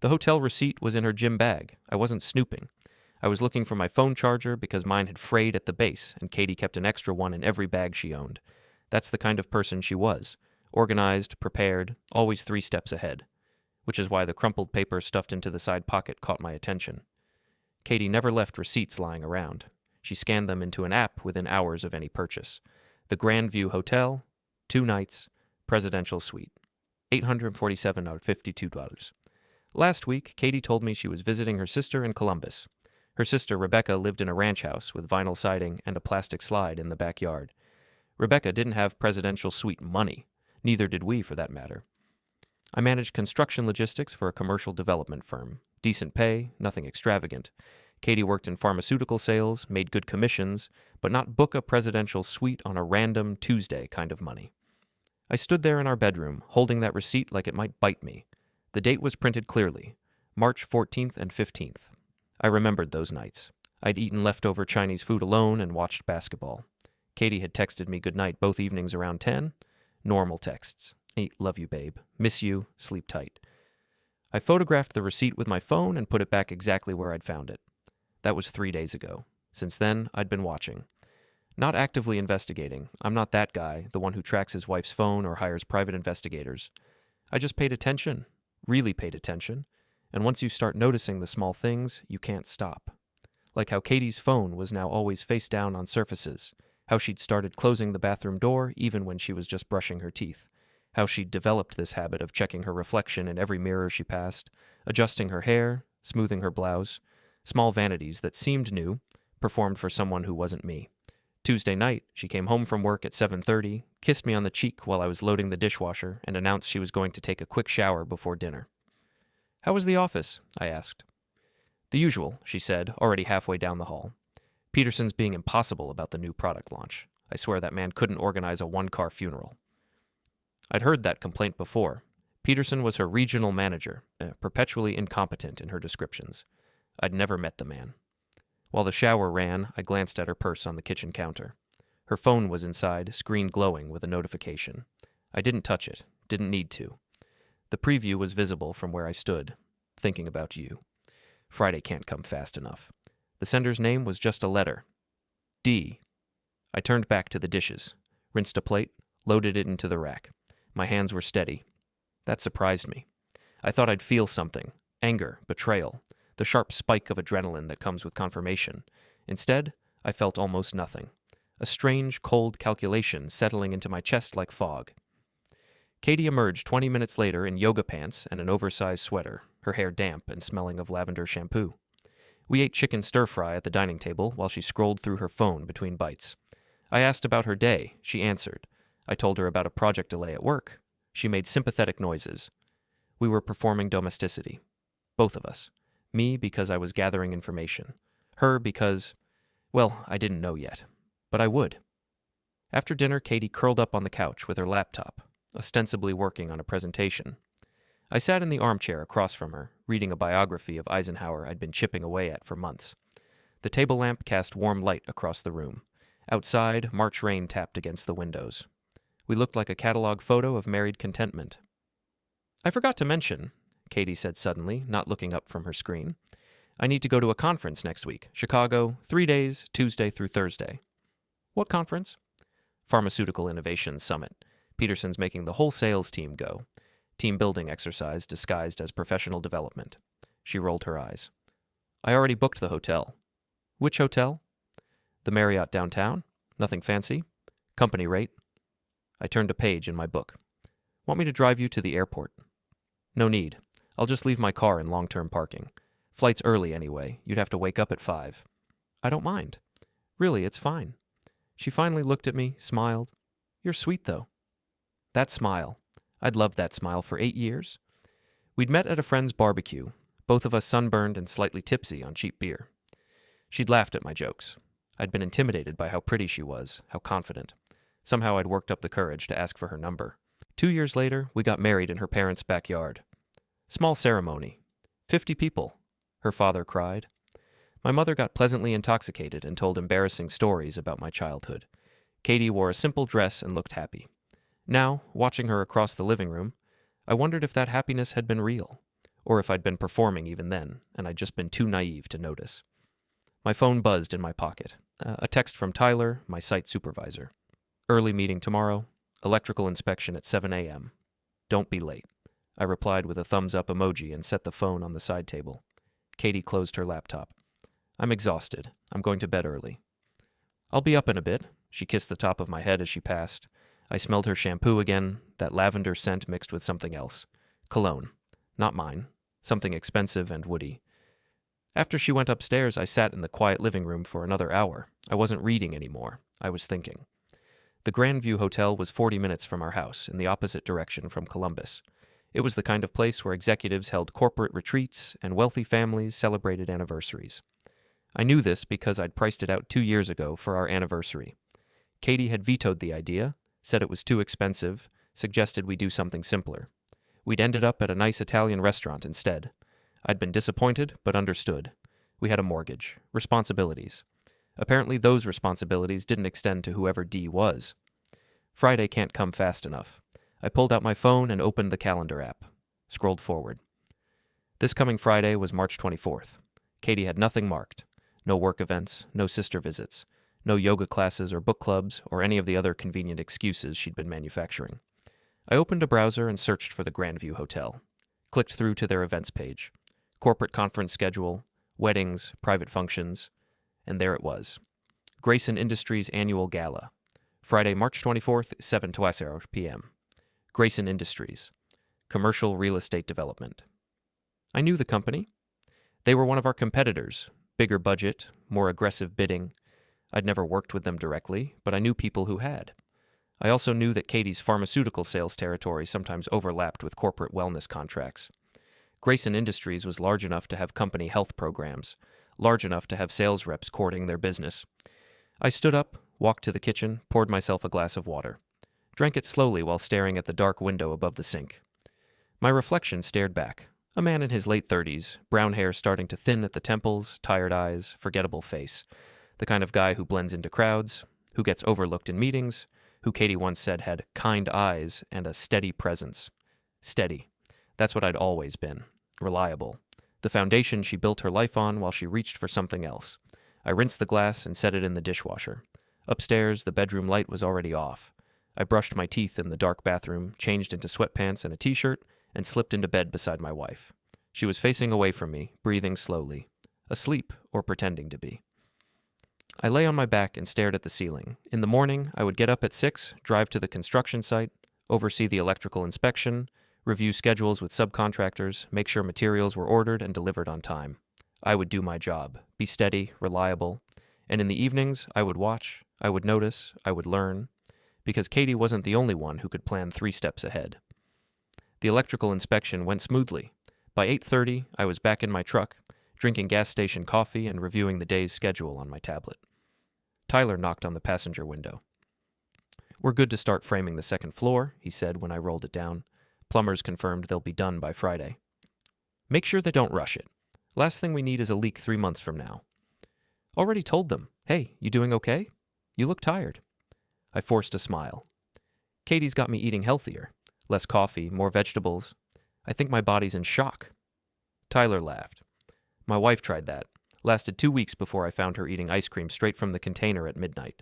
The hotel receipt was in her gym bag. I wasn't snooping. I was looking for my phone charger because mine had frayed at the base, and Katie kept an extra one in every bag she owned. That's the kind of person she was. Organized, prepared, always 3 steps ahead. Which is why the crumpled paper stuffed into the side pocket caught my attention. Katie never left receipts lying around. She scanned them into an app within hours of any purchase. The Grand View Hotel, 2 nights, presidential suite. $847 out of $52. Last week, Katie told me she was visiting her sister in Columbus. Her sister, Rebecca, lived in a ranch house with vinyl siding and a plastic slide in the backyard. Rebecca didn't have presidential suite money. Neither did we, for that matter. I managed construction logistics for a commercial development firm. Decent pay, nothing extravagant. Katie worked in pharmaceutical sales, made good commissions, but not book a presidential suite on a random Tuesday kind of money. I stood there in our bedroom, holding that receipt like it might bite me. The date was printed clearly, March 14th and 15th. I remembered those nights. I'd eaten leftover Chinese food alone and watched basketball. Katie had texted me goodnight both evenings around 10. Normal texts. Love you, babe. Miss you. Sleep tight. I photographed the receipt with my phone and put it back exactly where I'd found it. That was 3 days ago. Since then, I'd been watching. Not actively investigating. I'm not that guy, the one who tracks his wife's phone or hires private investigators. I just paid attention. Really paid attention. And once you start noticing the small things, you can't stop. Like how Katie's phone was now always face down on surfaces. How she'd started closing the bathroom door even when she was just brushing her teeth. How she'd developed this habit of checking her reflection in every mirror she passed, adjusting her hair, smoothing her blouse. Small vanities that seemed new, performed for someone who wasn't me. Tuesday night, she came home from work at 7:30, kissed me on the cheek while I was loading the dishwasher, and announced she was going to take a quick shower before dinner. "How was the office?" I asked. "The usual," she said, already halfway down the hall. "Peterson's being impossible about the new product launch. I swear that man couldn't organize a 1-car funeral." I'd heard that complaint before. Peterson was her regional manager, perpetually incompetent in her descriptions. I'd never met the man. While the shower ran, I glanced at her purse on the kitchen counter. Her phone was inside, screen glowing with a notification. I didn't touch it, didn't need to. The preview was visible from where I stood, thinking about you. Friday can't come fast enough. The sender's name was just a letter. D. I turned back to the dishes, rinsed a plate, loaded it into the rack. My hands were steady. That surprised me. I thought I'd feel something. Anger, betrayal, the sharp spike of adrenaline that comes with confirmation. Instead, I felt almost nothing. A strange, cold calculation settling into my chest like fog. Katie emerged 20 minutes later in yoga pants and an oversized sweater, her hair damp and smelling of lavender shampoo. We ate chicken stir-fry at the dining table while she scrolled through her phone between bites. I asked about her day. She answered. I told her about a project delay at work. She made sympathetic noises. We were performing domesticity. Both of us. Me because I was gathering information. Her because, well, I didn't know yet. But I would. After dinner, Katie curled up on the couch with her laptop, ostensibly working on a presentation. I sat in the armchair across from her, reading a biography of Eisenhower I'd been chipping away at for months. The table lamp cast warm light across the room. Outside, March rain tapped against the windows. We looked like a catalog photo of married contentment. "I forgot to mention," Katie said suddenly, not looking up from her screen. "I need to go to a conference next week. Chicago, 3 days, Tuesday through Thursday." "What conference?" "Pharmaceutical Innovation Summit. Peterson's making the whole sales team go. Team building exercise disguised as professional development." She rolled her eyes. "I already booked the hotel." "Which hotel?" "The Marriott downtown. Nothing fancy. Company rate." I turned a page in my book. "Want me to drive you to the airport?" "No need. I'll just leave my car in long-term parking. Flight's early anyway. You'd have to wake up at 5. "I don't mind. Really, it's fine." She finally looked at me, smiled. "You're sweet, though." That smile. I'd loved that smile for 8 years. We'd met at a friend's barbecue, both of us sunburned and slightly tipsy on cheap beer. She'd laughed at my jokes. I'd been intimidated by how pretty she was, how confident. Somehow I'd worked up the courage to ask for her number. 2 years later, we got married in her parents' backyard. Small ceremony. 50 people. Her father cried. My mother got pleasantly intoxicated and told embarrassing stories about my childhood. Katie wore a simple dress and looked happy. Now, watching her across the living room, I wondered if that happiness had been real, or if I'd been performing even then, and I'd just been too naive to notice. My phone buzzed in my pocket. A text from Tyler, my site supervisor. Early meeting tomorrow. Electrical inspection at 7 a.m. Don't be late. I replied with a thumbs-up emoji and set the phone on the side table. Katie closed her laptop. I'm exhausted. I'm going to bed early. I'll be up in a bit. She kissed the top of my head as she passed. I smelled her shampoo again, that lavender scent mixed with something else. Cologne. Not mine. Something expensive and woody. After she went upstairs, I sat in the quiet living room for another hour. I wasn't reading anymore. I was thinking. The Grandview Hotel was 40 minutes from our house, in the opposite direction from Columbus. It was the kind of place where executives held corporate retreats and wealthy families celebrated anniversaries. I knew this because I'd priced it out 2 years ago for our anniversary. Katie had vetoed the idea, said it was too expensive, suggested we do something simpler. We'd ended up at a nice Italian restaurant instead. I'd been disappointed, but understood. We had a mortgage, responsibilities. Apparently those responsibilities didn't extend to whoever D was. Friday can't come fast enough. I pulled out my phone and opened the calendar app. Scrolled forward. This coming Friday was March 24th. Katie had nothing marked. No work events, no sister visits, no yoga classes or book clubs or any of the other convenient excuses she'd been manufacturing. I opened a browser and searched for the Grandview Hotel. Clicked through to their events page. Corporate conference schedule, weddings, private functions, and there it was. Grayson Industries Annual Gala. Friday, March 24th, 7:20 p.m. Grayson Industries. Commercial real estate development. I knew the company. They were one of our competitors. Bigger budget, more aggressive bidding. I'd never worked with them directly, but I knew people who had. I also knew that Katie's pharmaceutical sales territory sometimes overlapped with corporate wellness contracts. Grayson Industries was large enough to have company health programs, large enough to have sales reps courting their business. I stood up, walked to the kitchen, poured myself a glass of water. Drank it slowly while staring at the dark window above the sink. My reflection stared back. A man in his late 30s, brown hair starting to thin at the temples, tired eyes, forgettable face. The kind of guy who blends into crowds, who gets overlooked in meetings, who Katie once said had kind eyes and a steady presence. Steady. That's what I'd always been. Reliable. The foundation she built her life on while she reached for something else. I rinsed the glass and set it in the dishwasher. Upstairs, the bedroom light was already off. I brushed my teeth in the dark bathroom, changed into sweatpants and a t-shirt, and slipped into bed beside my wife. She was facing away from me, breathing slowly. Asleep, or pretending to be. I lay on my back and stared at the ceiling. In the morning, I would get up at 6, drive to the construction site, oversee the electrical inspection, review schedules with subcontractors, make sure materials were ordered and delivered on time. I would do my job, be steady, reliable, and in the evenings, I would watch, I would notice, I would learn, because Katie wasn't the only one who could plan 3 steps ahead. The electrical inspection went smoothly. By 8:30, I was back in my truck, drinking gas station coffee and reviewing the day's schedule on my tablet. Tyler knocked on the passenger window. We're good to start framing the second floor, he said when I rolled it down. Plumbers confirmed they'll be done by Friday. Make sure they don't rush it. Last thing we need is a leak 3 months from now. Already told them. Hey, you doing okay? You look tired. I forced a smile. Katie's got me eating healthier. Less coffee, more vegetables. I think my body's in shock. Tyler laughed. My wife tried that. Lasted 2 weeks before I found her eating ice cream straight from the container at midnight.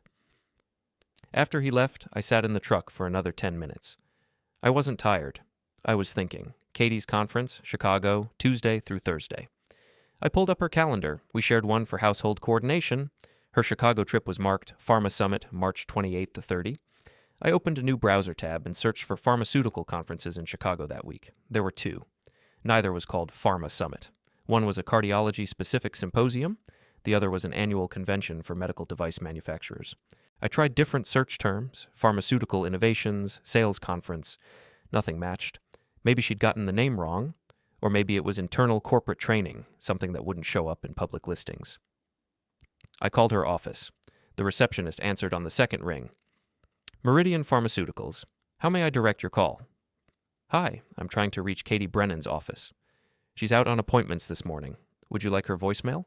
After he left, I sat in the truck for another 10 minutes. I wasn't tired. I was thinking. Katie's conference, Chicago, Tuesday through Thursday. I pulled up her calendar. We shared one for household coordination. Her Chicago trip was marked Pharma Summit, March 28th to 30. I opened a new browser tab and searched for pharmaceutical conferences in Chicago that week. There were 2. Neither was called Pharma Summit. One was a cardiology-specific symposium. The other was an annual convention for medical device manufacturers. I tried different search terms, pharmaceutical innovations, sales conference. Nothing matched. Maybe she'd gotten the name wrong, or maybe it was internal corporate training, something that wouldn't show up in public listings. I called her office. The receptionist answered on the second ring. Meridian Pharmaceuticals. How may I direct your call? Hi, I'm trying to reach Katie Brennan's office. She's out on appointments this morning. Would you like her voicemail?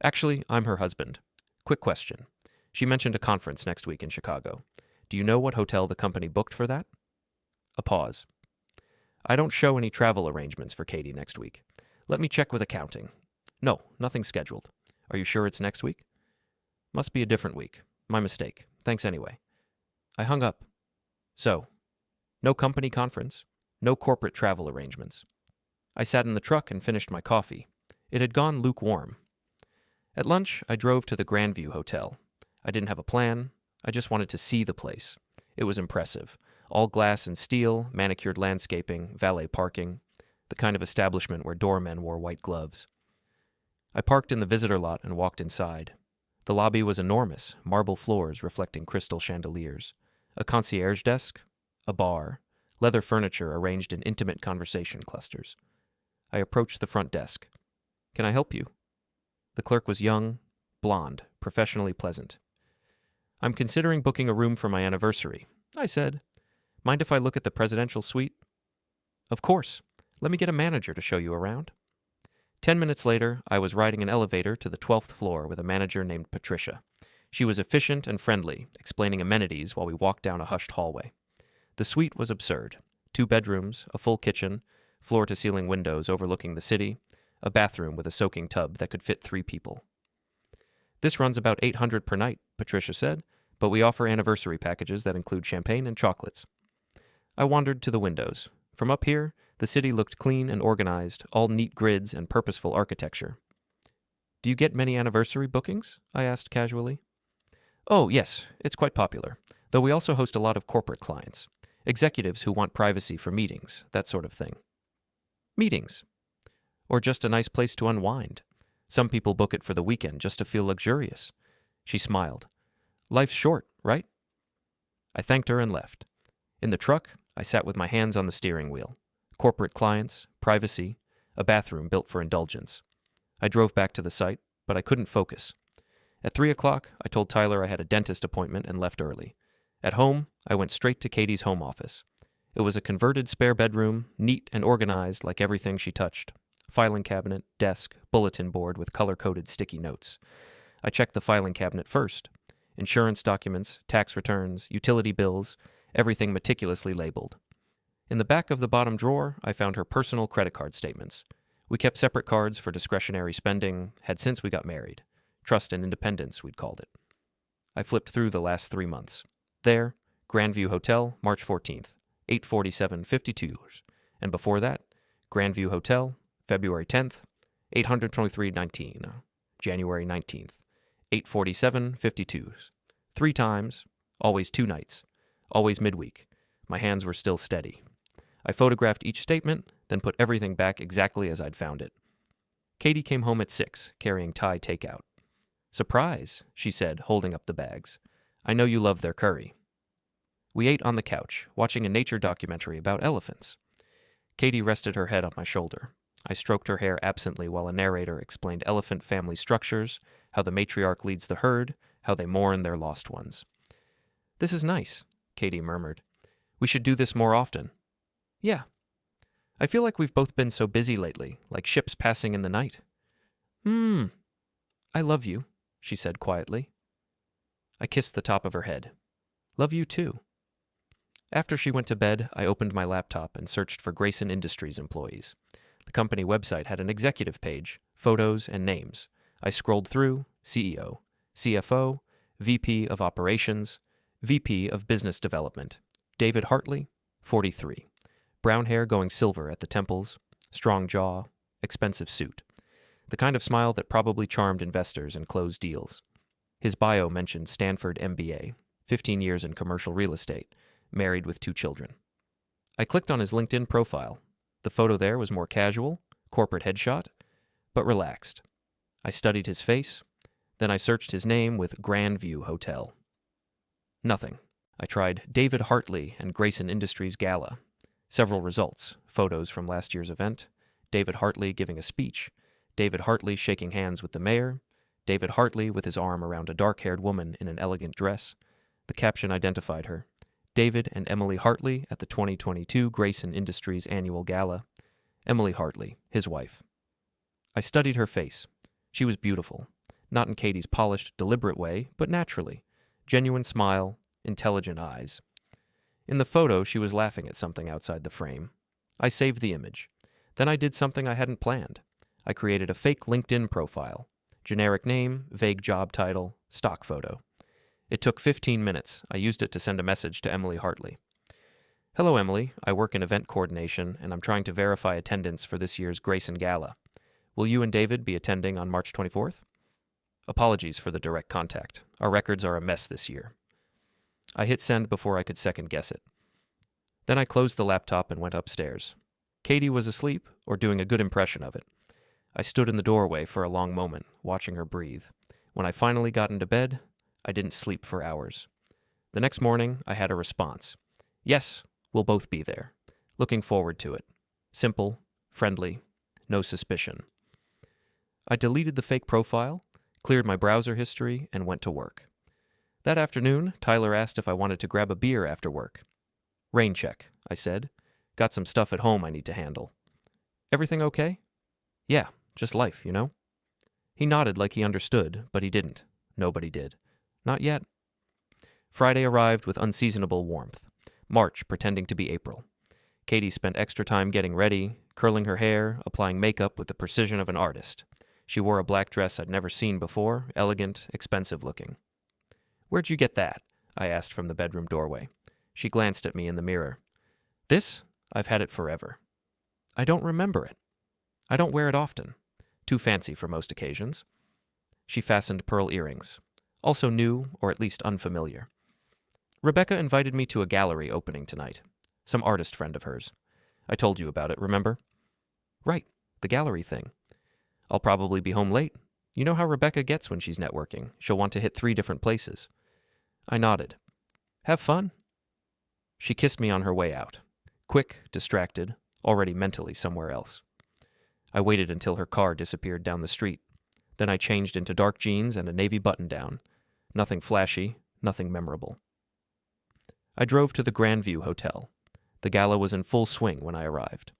Actually, I'm her husband. Quick question. She mentioned a conference next week in Chicago. Do you know what hotel the company booked for that? A pause. I don't show any travel arrangements for Katie next week. Let me check with accounting. No, nothing scheduled. Are you sure it's next week? Must be a different week. My mistake. Thanks anyway. I hung up. So, no company conference, no corporate travel arrangements. I sat in the truck and finished my coffee. It had gone lukewarm. At lunch, I drove to the Grandview Hotel. I didn't have a plan. I just wanted to see the place. It was impressive. All glass and steel, manicured landscaping, valet parking, the kind of establishment where doormen wore white gloves. I parked in the visitor lot and walked inside. The lobby was enormous, marble floors reflecting crystal chandeliers, a concierge desk, a bar, leather furniture arranged in intimate conversation clusters. I approached the front desk. Can I help you? The clerk was young, blonde, professionally pleasant. I'm considering booking a room for my anniversary, I said. Mind if I look at the presidential suite? Of course. Let me get a manager to show you around. 10 minutes later, I was riding an elevator to the 12th floor with a manager named Patricia. She was efficient and friendly, explaining amenities while we walked down a hushed hallway. The suite was absurd. 2 bedrooms, a full kitchen, floor-to-ceiling windows overlooking the city, a bathroom with a soaking tub that could fit 3 people. This runs about $800 per night, Patricia said, but we offer anniversary packages that include champagne and chocolates. I wandered to the windows. From up here, the city looked clean and organized, all neat grids and purposeful architecture. Do you get many anniversary bookings? I asked casually. Oh, yes, it's quite popular, though we also host a lot of corporate clients, executives who want privacy for meetings, that sort of thing. Meetings. Or just a nice place to unwind. Some people book it for the weekend just to feel luxurious. She smiled. Life's short, right? I thanked her and left. In the truck, I sat with my hands on the steering wheel. Corporate clients, privacy, a bathroom built for indulgence. I drove back to the site, but I couldn't focus. At 3 o'clock, I told Tyler I had a dentist appointment and left early. At home, I went straight to Katie's home office. It was a converted spare bedroom, neat and organized like everything she touched. Filing cabinet, desk, bulletin board with color-coded sticky notes. I checked the filing cabinet first. Insurance documents, tax returns, utility bills, everything meticulously labeled. In the back of the bottom drawer, I found her personal credit card statements. We kept separate cards for discretionary spending, had since we got married. Trust and independence, we'd called it. I flipped through the last 3 months. There, Grandview Hotel, March 14th, 847.52. And before that, Grandview Hotel, February 10th, 823.19. January 19th, 847.52. 3 times, always 2 nights, always midweek. My hands were still steady. I photographed each statement, then put everything back exactly as I'd found it. Katie came home at 6, carrying Thai takeout. Surprise, she said, holding up the bags. I know you love their curry. We ate on the couch, watching a nature documentary about elephants. Katie rested her head on my shoulder. I stroked her hair absently while a narrator explained elephant family structures, how the matriarch leads the herd, how they mourn their lost ones. This is nice, Katie murmured. We should do this more often. Yeah. I feel like we've both been so busy lately, like ships passing in the night. I love you, she said quietly. I kissed the top of her head. Love you too. After she went to bed, I opened my laptop and searched for Grayson Industries employees. The company website had an executive page, photos, and names. I scrolled through CEO, CFO, VP of Operations, VP of Business Development, David Hartley, 43. Brown hair going silver at the temples, strong jaw, expensive suit. The kind of smile that probably charmed investors and closed deals. His bio mentioned Stanford MBA, 15 years in commercial real estate, married with 2 children. I clicked on his LinkedIn profile. The photo there was more casual, corporate headshot, but relaxed. I studied his face, then I searched his name with Grandview Hotel. Nothing. I tried David Hartley and Grayson Industries Gala. Several results, photos from last year's event, David Hartley giving a speech, David Hartley shaking hands with the mayor, David Hartley with his arm around a dark-haired woman in an elegant dress. The caption identified her. David and Emily Hartley at the 2022 Grayson Industries Annual Gala. Emily Hartley, his wife. I studied her face. She was beautiful, not in Katie's polished, deliberate way, but naturally. Genuine smile, intelligent eyes. In the photo, she was laughing at something outside the frame. I saved the image. Then I did something I hadn't planned. I created a fake LinkedIn profile. Generic name, vague job title, stock photo. It took 15 minutes. I used it to send a message to Emily Hartley. Hello, Emily. I work in event coordination, and I'm trying to verify attendance for this year's Grayson Gala. Will you and David be attending on March 24th? Apologies for the direct contact. Our records are a mess this year. I hit send before I could second guess it. Then I closed the laptop and went upstairs. Katie was asleep, or doing a good impression of it. I stood in the doorway for a long moment, watching her breathe. When I finally got into bed, I didn't sleep for hours. The next morning, I had a response. Yes, we'll both be there. Looking forward to it. Simple, friendly, no suspicion. I deleted the fake profile, cleared my browser history, and went to work. That afternoon, Tyler asked if I wanted to grab a beer after work. Rain check, I said. Got some stuff at home I need to handle. Everything okay? Yeah, just life, you know? He nodded like he understood, but he didn't. Nobody did. Not yet. Friday arrived with unseasonable warmth. March pretending to be April. Katie spent extra time getting ready, curling her hair, applying makeup with the precision of an artist. She wore a black dress I'd never seen before, elegant, expensive looking. Where'd you get that? I asked from the bedroom doorway. She glanced at me in the mirror. This? I've had it forever. I don't remember it. I don't wear it often. Too fancy for most occasions. She fastened pearl earrings. Also new, or at least unfamiliar. Rebecca invited me to a gallery opening tonight. Some artist friend of hers. I told you about it, remember? Right, the gallery thing. I'll probably be home late. You know how Rebecca gets when she's networking. She'll want to hit 3 different places. I nodded. Have fun. She kissed me on her way out. Quick, distracted, already mentally somewhere else. I waited until her car disappeared down the street. Then I changed into dark jeans and a navy button-down. Nothing flashy, nothing memorable. I drove to the Grandview Hotel. The gala was in full swing when I arrived.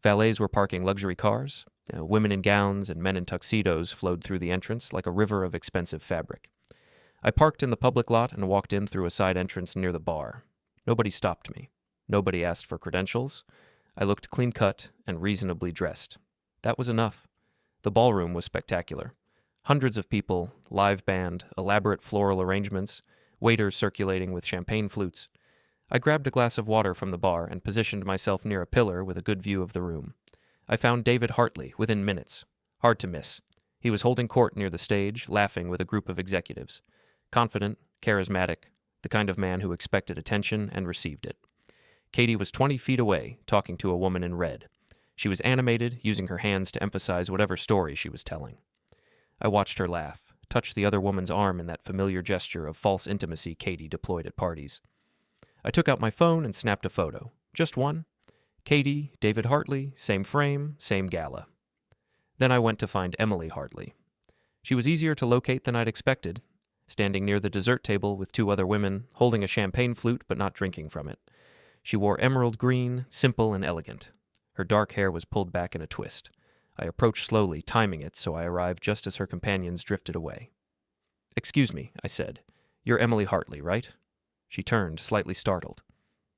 Valets were parking luxury cars. Women in gowns and men in tuxedos flowed through the entrance like a river of expensive fabric. I parked in the public lot and walked in through a side entrance near the bar. Nobody stopped me. Nobody asked for credentials. I looked clean-cut and reasonably dressed. That was enough. The ballroom was spectacular. Hundreds of people, live band, elaborate floral arrangements, waiters circulating with champagne flutes. I grabbed a glass of water from the bar and positioned myself near a pillar with a good view of the room. I found David Hartley within minutes. Hard to miss. He was holding court near the stage, laughing with a group of executives. Confident, charismatic, the kind of man who expected attention and received it. Katie was 20 feet away, talking to a woman in red. She was animated, using her hands to emphasize whatever story she was telling. I watched her laugh, touch the other woman's arm in that familiar gesture of false intimacy Katie deployed at parties. I took out my phone and snapped a photo. Just one. Katie, David Hartley, same frame, same gala. Then I went to find Emily Hartley. She was easier to locate than I'd expected, standing near the dessert table with 2 other women, holding a champagne flute but not drinking from it. She wore emerald green, simple and elegant. Her dark hair was pulled back in a twist. I approached slowly, timing it so I arrived just as her companions drifted away. "Excuse me," I said. "You're Emily Hartley, right?" She turned, slightly startled.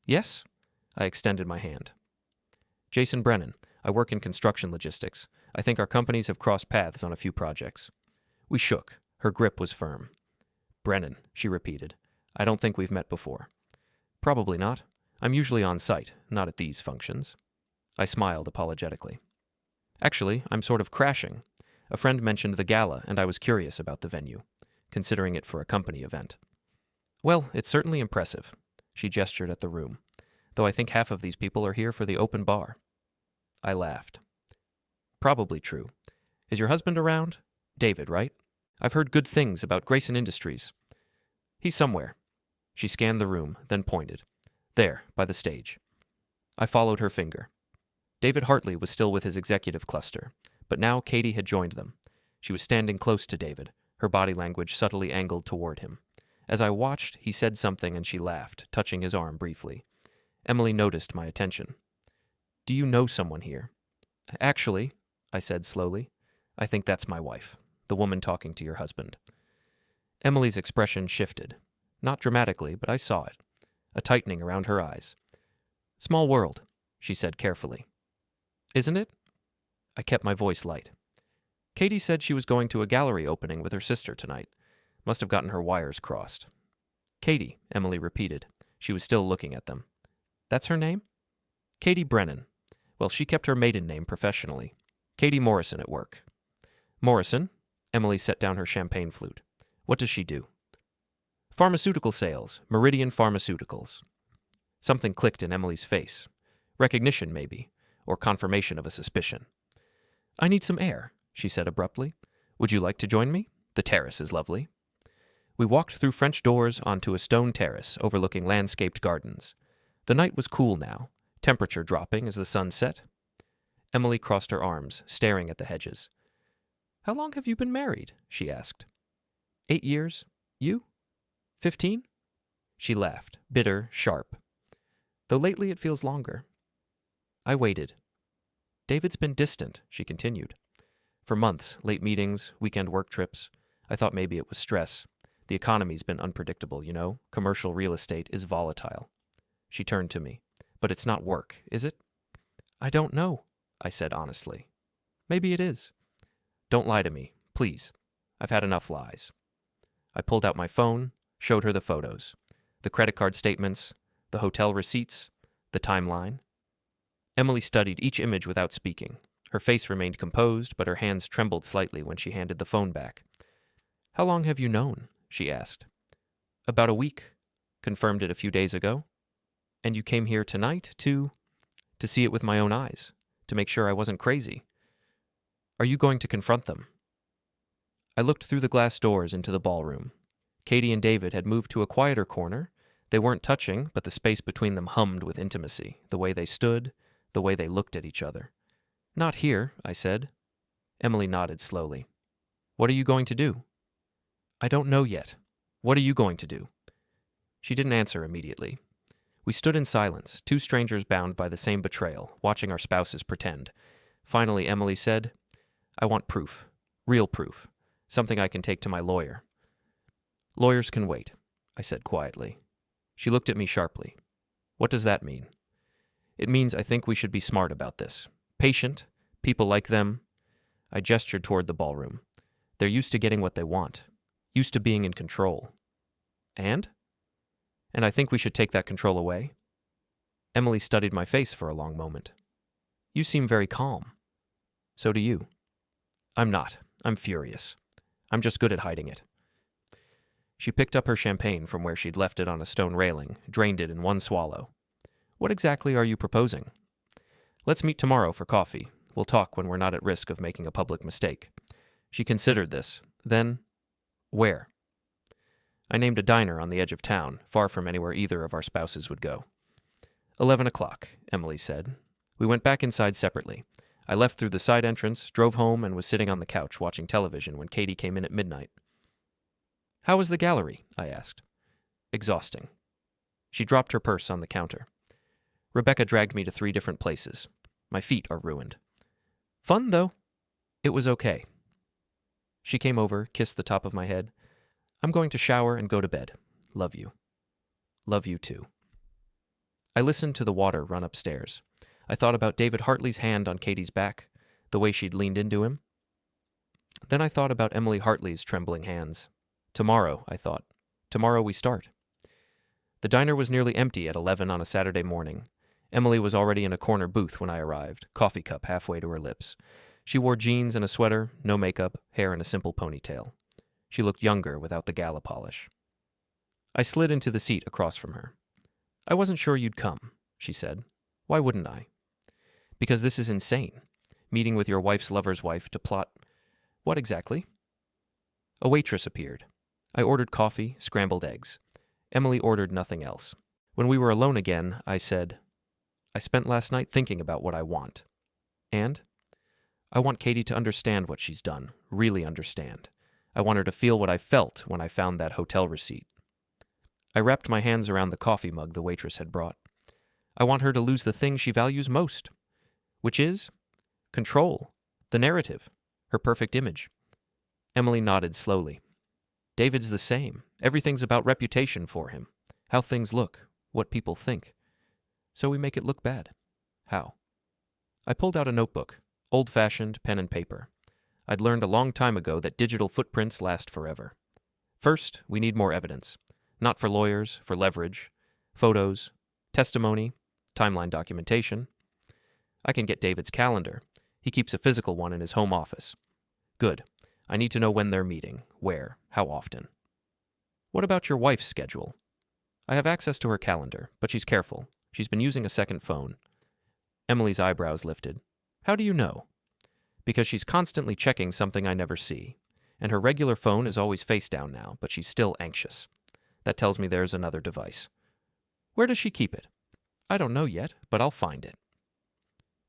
"Yes?" I extended my hand. "Jason Brennan. I work in construction logistics. I think our companies have crossed paths on a few projects." We shook. Her grip was firm. "Brennan," she repeated. "I don't think we've met before." "Probably not. I'm usually on site, not at these functions." I smiled apologetically. "Actually, I'm sort of crashing. A friend mentioned the gala, and I was curious about the venue, considering it for a company event." "Well, it's certainly impressive." She gestured at the room. "Though I think half of these people are here for the open bar." I laughed. "Probably true. Is your husband around? David, right? I've heard good things about Grayson Industries." "He's somewhere." She scanned the room, then pointed. "There, by the stage." I followed her finger. David Hartley was still with his executive cluster, but now Katie had joined them. She was standing close to David, her body language subtly angled toward him. As I watched, he said something and she laughed, touching his arm briefly. Emily noticed my attention. "Do you know someone here?" "Actually," I said slowly, "I think that's my wife, the woman talking to your husband." Emily's expression shifted. Not dramatically, but I saw it. A tightening around her eyes. "Small world. she said carefully. Isn't it? I kept my voice light. Katie said she was going to a gallery opening with her sister tonight. Must have gotten her wires crossed. Katie, Emily repeated. She was still looking at them. That's her name? Katie Brennan. Well, she kept her maiden name professionally. Katie Morrison at work. Morrison? Emily set down her champagne flute. What does she do? Pharmaceutical sales. Meridian Pharmaceuticals. Something clicked in Emily's face. Recognition, maybe, or confirmation of a suspicion. I need some air, she said abruptly. Would you like to join me? The terrace is lovely. We walked through French doors onto a stone terrace overlooking landscaped gardens. The night was cool now, temperature dropping as the sun set. Emily crossed her arms, staring at the hedges. How long have you been married? She asked. 8 years. You? 15? She laughed, bitter, sharp. Though lately it feels longer. I waited. David's been distant, she continued. For months, late meetings, weekend work trips. I thought maybe it was stress. The economy's been unpredictable, you know. Commercial real estate is volatile. She turned to me. But it's not work, is it? I don't know, I said honestly. Maybe it is. Don't lie to me, please. I've had enough lies. I pulled out my phone, showed her the photos, the credit card statements, the hotel receipts, the timeline. Emily studied each image without speaking. Her face remained composed, but her hands trembled slightly when she handed the phone back. How long have you known? She asked. About a week. Confirmed it a few days ago. And you came here tonight to see it with my own eyes, to make sure I wasn't crazy. Are you going to confront them? I looked through the glass doors into the ballroom. Katie and David had moved to a quieter corner. They weren't touching, but the space between them hummed with intimacy, the way they stood, the way they looked at each other. Not here, I said. Emily nodded slowly. What are you going to do? I don't know yet. What are you going to do? She didn't answer immediately. We stood in silence, two strangers bound by the same betrayal, watching our spouses pretend. Finally, Emily said, I want proof. Real proof. Something I can take to my lawyer. Lawyers can wait, I said quietly. She looked at me sharply. What does that mean? It means I think we should be smart about this. Patient, people like them. I gestured toward the ballroom. They're used to getting what they want. Used to being in control. And I think we should take that control away. Emily studied my face for a long moment. You seem very calm. So do you. I'm not. I'm furious. I'm just good at hiding it. She picked up her champagne from where she'd left it on a stone railing, drained it in one swallow. What exactly are you proposing? Let's meet tomorrow for coffee. We'll talk when we're not at risk of making a public mistake. She considered this. Then, where? I named a diner on the edge of town, far from anywhere either of our spouses would go. 11 o'clock, Emily said. We went back inside separately. I left through the side entrance, drove home, and was sitting on the couch watching television when Katie came in at midnight. How was the gallery? I asked. Exhausting. She dropped her purse on the counter. Rebecca dragged me to 3 different places. My feet are ruined. Fun, though. It was okay. She came over, kissed the top of my head. I'm going to shower and go to bed. Love you. Love you too. I listened to the water run upstairs. I thought about David Hartley's hand on Katie's back, the way she'd leaned into him. Then I thought about Emily Hartley's trembling hands. Tomorrow, I thought. Tomorrow we start. The diner was nearly empty at 11 on a Saturday morning. Emily was already in a corner booth when I arrived, coffee cup halfway to her lips. She wore jeans and a sweater, no makeup, hair in a simple ponytail. She looked younger without the gala polish. I slid into the seat across from her. I wasn't sure you'd come, she said. Why wouldn't I? Because this is insane. Meeting with your wife's lover's wife to plot... What exactly? A waitress appeared. I ordered coffee, scrambled eggs. Emily ordered nothing else. When we were alone again, I said, I spent last night thinking about what I want. And? I want Katie to understand what she's done, really understand. I want her to feel what I felt when I found that hotel receipt. I wrapped my hands around the coffee mug the waitress had brought. I want her to lose the thing she values most, which is control, the narrative, her perfect image. Emily nodded slowly. David's the same. Everything's about reputation for him, how things look, what people think. So we make it look bad. How? I pulled out a notebook, old-fashioned pen and paper. I'd learned a long time ago that digital footprints last forever. First, we need more evidence. Not for lawyers, for leverage. Photos, testimony, timeline documentation. I can get David's calendar. He keeps a physical one in his home office. Good. I need to know when they're meeting, where, how often. What about your wife's schedule? I have access to her calendar, but she's careful. She's been using a second phone. Emily's eyebrows lifted. How do you know? Because she's constantly checking something I never see. And her regular phone is always face down now, but she's still anxious. That tells me there's another device. Where does she keep it? I don't know yet, but I'll find it.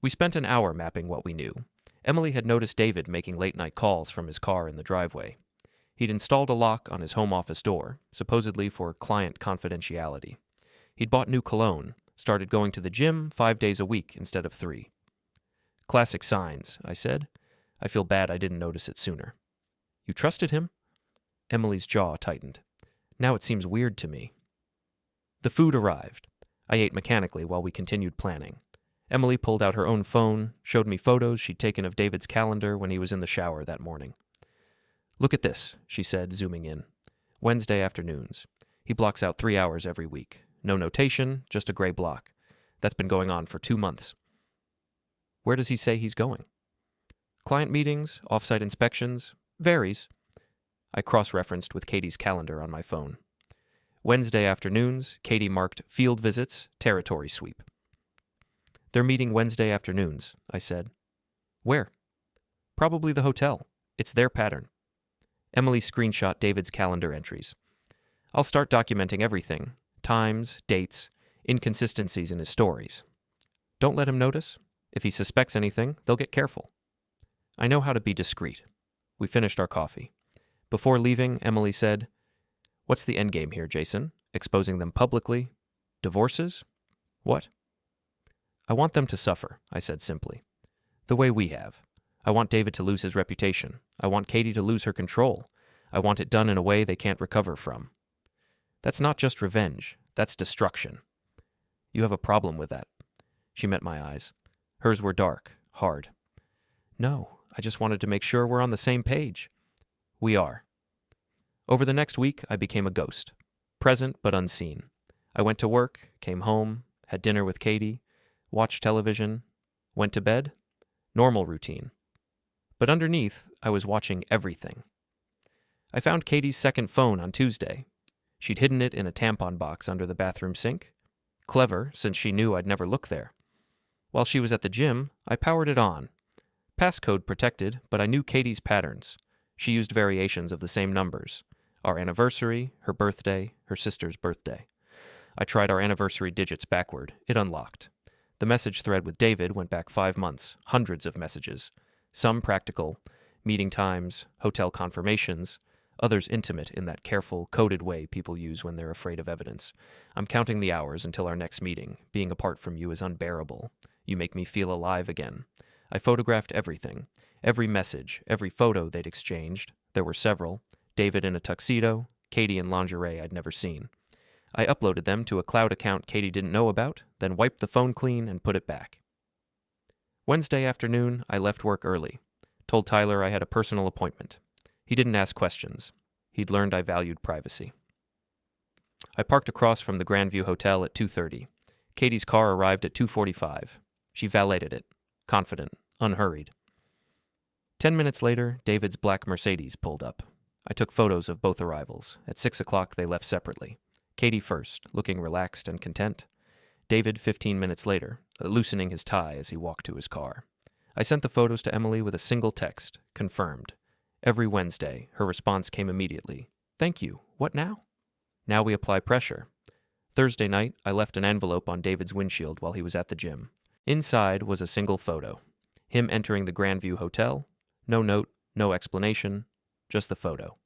We spent an hour mapping what we knew. Emily had noticed David making late-night calls from his car in the driveway. He'd installed a lock on his home office door, supposedly for client confidentiality. He'd bought new cologne, started going to the gym 5 days a week instead of 3. Classic signs, I said. I feel bad I didn't notice it sooner. You trusted him? Emily's jaw tightened. Now it seems weird to me. The food arrived. I ate mechanically while we continued planning. Emily pulled out her own phone, showed me photos she'd taken of David's calendar when he was in the shower that morning. Look at this, she said, zooming in. Wednesday afternoons. He blocks out 3 hours every week. No notation, just a gray block. That's been going on for 2 months. Where does he say he's going? Client meetings, off-site inspections, varies. I cross-referenced with Katie's calendar on my phone. Wednesday afternoons, Katie marked field visits, territory sweep. They're meeting Wednesday afternoons, I said. Where? Probably the hotel. It's their pattern. Emily screenshot David's calendar entries. I'll start documenting everything. Times, dates, inconsistencies in his stories. Don't let him notice. If he suspects anything, they'll get careful. I know how to be discreet. We finished our coffee. Before leaving, Emily said, What's the endgame here, Jason? Exposing them publicly? Divorces? What? I want them to suffer, I said simply. The way we have. I want David to lose his reputation. I want Katie to lose her control. I want it done in a way they can't recover from. That's not just revenge. That's destruction. You have a problem with that. She met my eyes. Hers were dark, hard. No, I just wanted to make sure we're on the same page. We are. Over the next week, I became a ghost. Present but unseen. I went to work, came home, had dinner with Katie, watched television, went to bed. Normal routine. But underneath, I was watching everything. I found Katie's second phone on Tuesday. She'd hidden it in a tampon box under the bathroom sink. Clever, since she knew I'd never look there. While she was at the gym, I powered it on. Passcode protected, but I knew Katie's patterns. She used variations of the same numbers. Our anniversary, her birthday, her sister's birthday. I tried our anniversary digits backward. It unlocked. The message thread with David went back 5 months, hundreds of messages. Some practical, meeting times, hotel confirmations, others intimate in that careful, coded way people use when they're afraid of evidence. I'm counting the hours until our next meeting. Being apart from you is unbearable. You make me feel alive again. I photographed everything. Every message, every photo they'd exchanged. There were several. David in a tuxedo, Katie in lingerie I'd never seen. I uploaded them to a cloud account Katie didn't know about, then wiped the phone clean and put it back. Wednesday afternoon, I left work early. Told Tyler I had a personal appointment. He didn't ask questions. He'd learned I valued privacy. I parked across from the Grandview Hotel at 2:30. Katie's car arrived at 2:45. She valeted it, confident, unhurried. 10 minutes later, David's black Mercedes pulled up. I took photos of both arrivals. At 6 o'clock, they left separately. Katie first, looking relaxed and content. David 15 minutes later, loosening his tie as he walked to his car. I sent the photos to Emily with a single text, confirmed. Every Wednesday, her response came immediately. Thank you. What now? Now we apply pressure. Thursday night, I left an envelope on David's windshield while he was at the gym. Inside was a single photo. Him entering the Grandview Hotel. No note, no explanation, just the photo.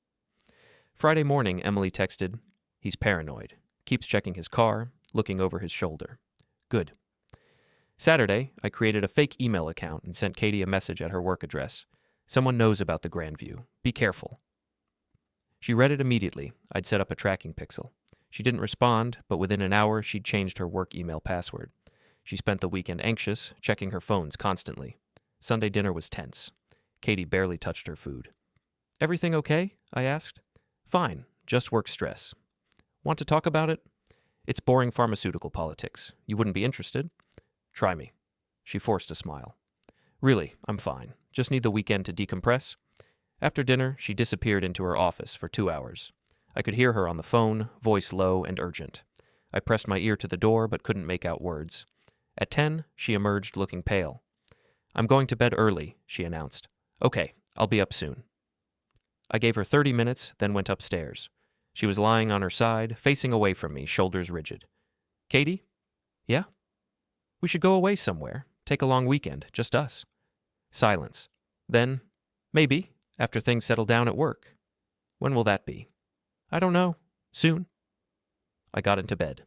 Friday morning, Emily texted, He's paranoid. Keeps checking his car, looking over his shoulder. Good. Saturday, I created a fake email account and sent Katie a message at her work address. Someone knows about the Grandview. Be careful. She read it immediately. I'd set up a tracking pixel. She didn't respond, but within an hour, she'd changed her work email password. She spent the weekend anxious, checking her phones constantly. Sunday dinner was tense. Katie barely touched her food. "Everything okay?" I asked. "Fine, just work stress." "Want to talk about it?" "It's boring pharmaceutical politics. You wouldn't be interested?" "Try me." She forced a smile. "Really, I'm fine. Just need the weekend to decompress." After dinner, she disappeared into her office for 2 hours. I could hear her on the phone, voice low and urgent. I pressed my ear to the door but couldn't make out words. At 10, she emerged looking pale. "I'm going to bed early," she announced. "Okay, I'll be up soon." I gave her 30 minutes, then went upstairs. She was lying on her side, facing away from me, shoulders rigid. "Katie?" "Yeah?" "We should go away somewhere. Take a long weekend, just us." Silence. Then, "Maybe, after things settle down at work." "When will that be?" "I don't know. Soon." I got into bed.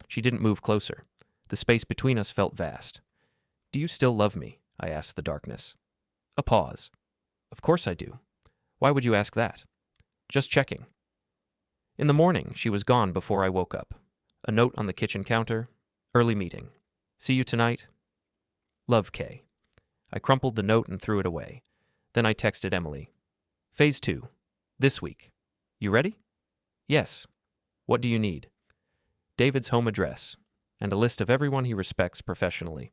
She didn't move closer. The space between us felt vast. "Do you still love me?" I asked the darkness. A pause. "Of course I do. Why would you ask that?" "Just checking." In the morning, she was gone before I woke up. A note on the kitchen counter. "Early meeting. See you tonight. Love, Kay." I crumpled the note and threw it away. Then I texted Emily. "Phase 2. This week. You ready?" "Yes." "What do you need?" "David's home address, and a list of everyone he respects professionally."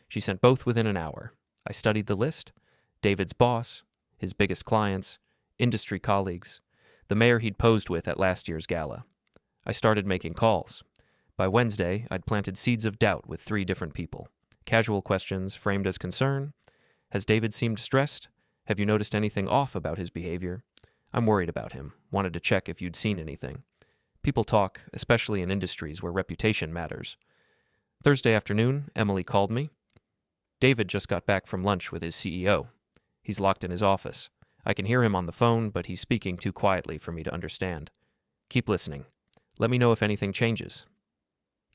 She sent both within an hour. I studied the list. David's boss, his biggest clients, industry colleagues, the mayor he'd posed with at last year's gala. I started making calls. By Wednesday, I'd planted seeds of doubt with 3 different people. Casual questions framed as concern. "Has David seemed stressed? Have you noticed anything off about his behavior? I'm worried about him. Wanted to check if you'd seen anything." People talk, especially in industries where reputation matters. Thursday afternoon, Emily called me. "David just got back from lunch with his CEO. He's locked in his office. I can hear him on the phone, but he's speaking too quietly for me to understand. Keep listening. Let me know if anything changes."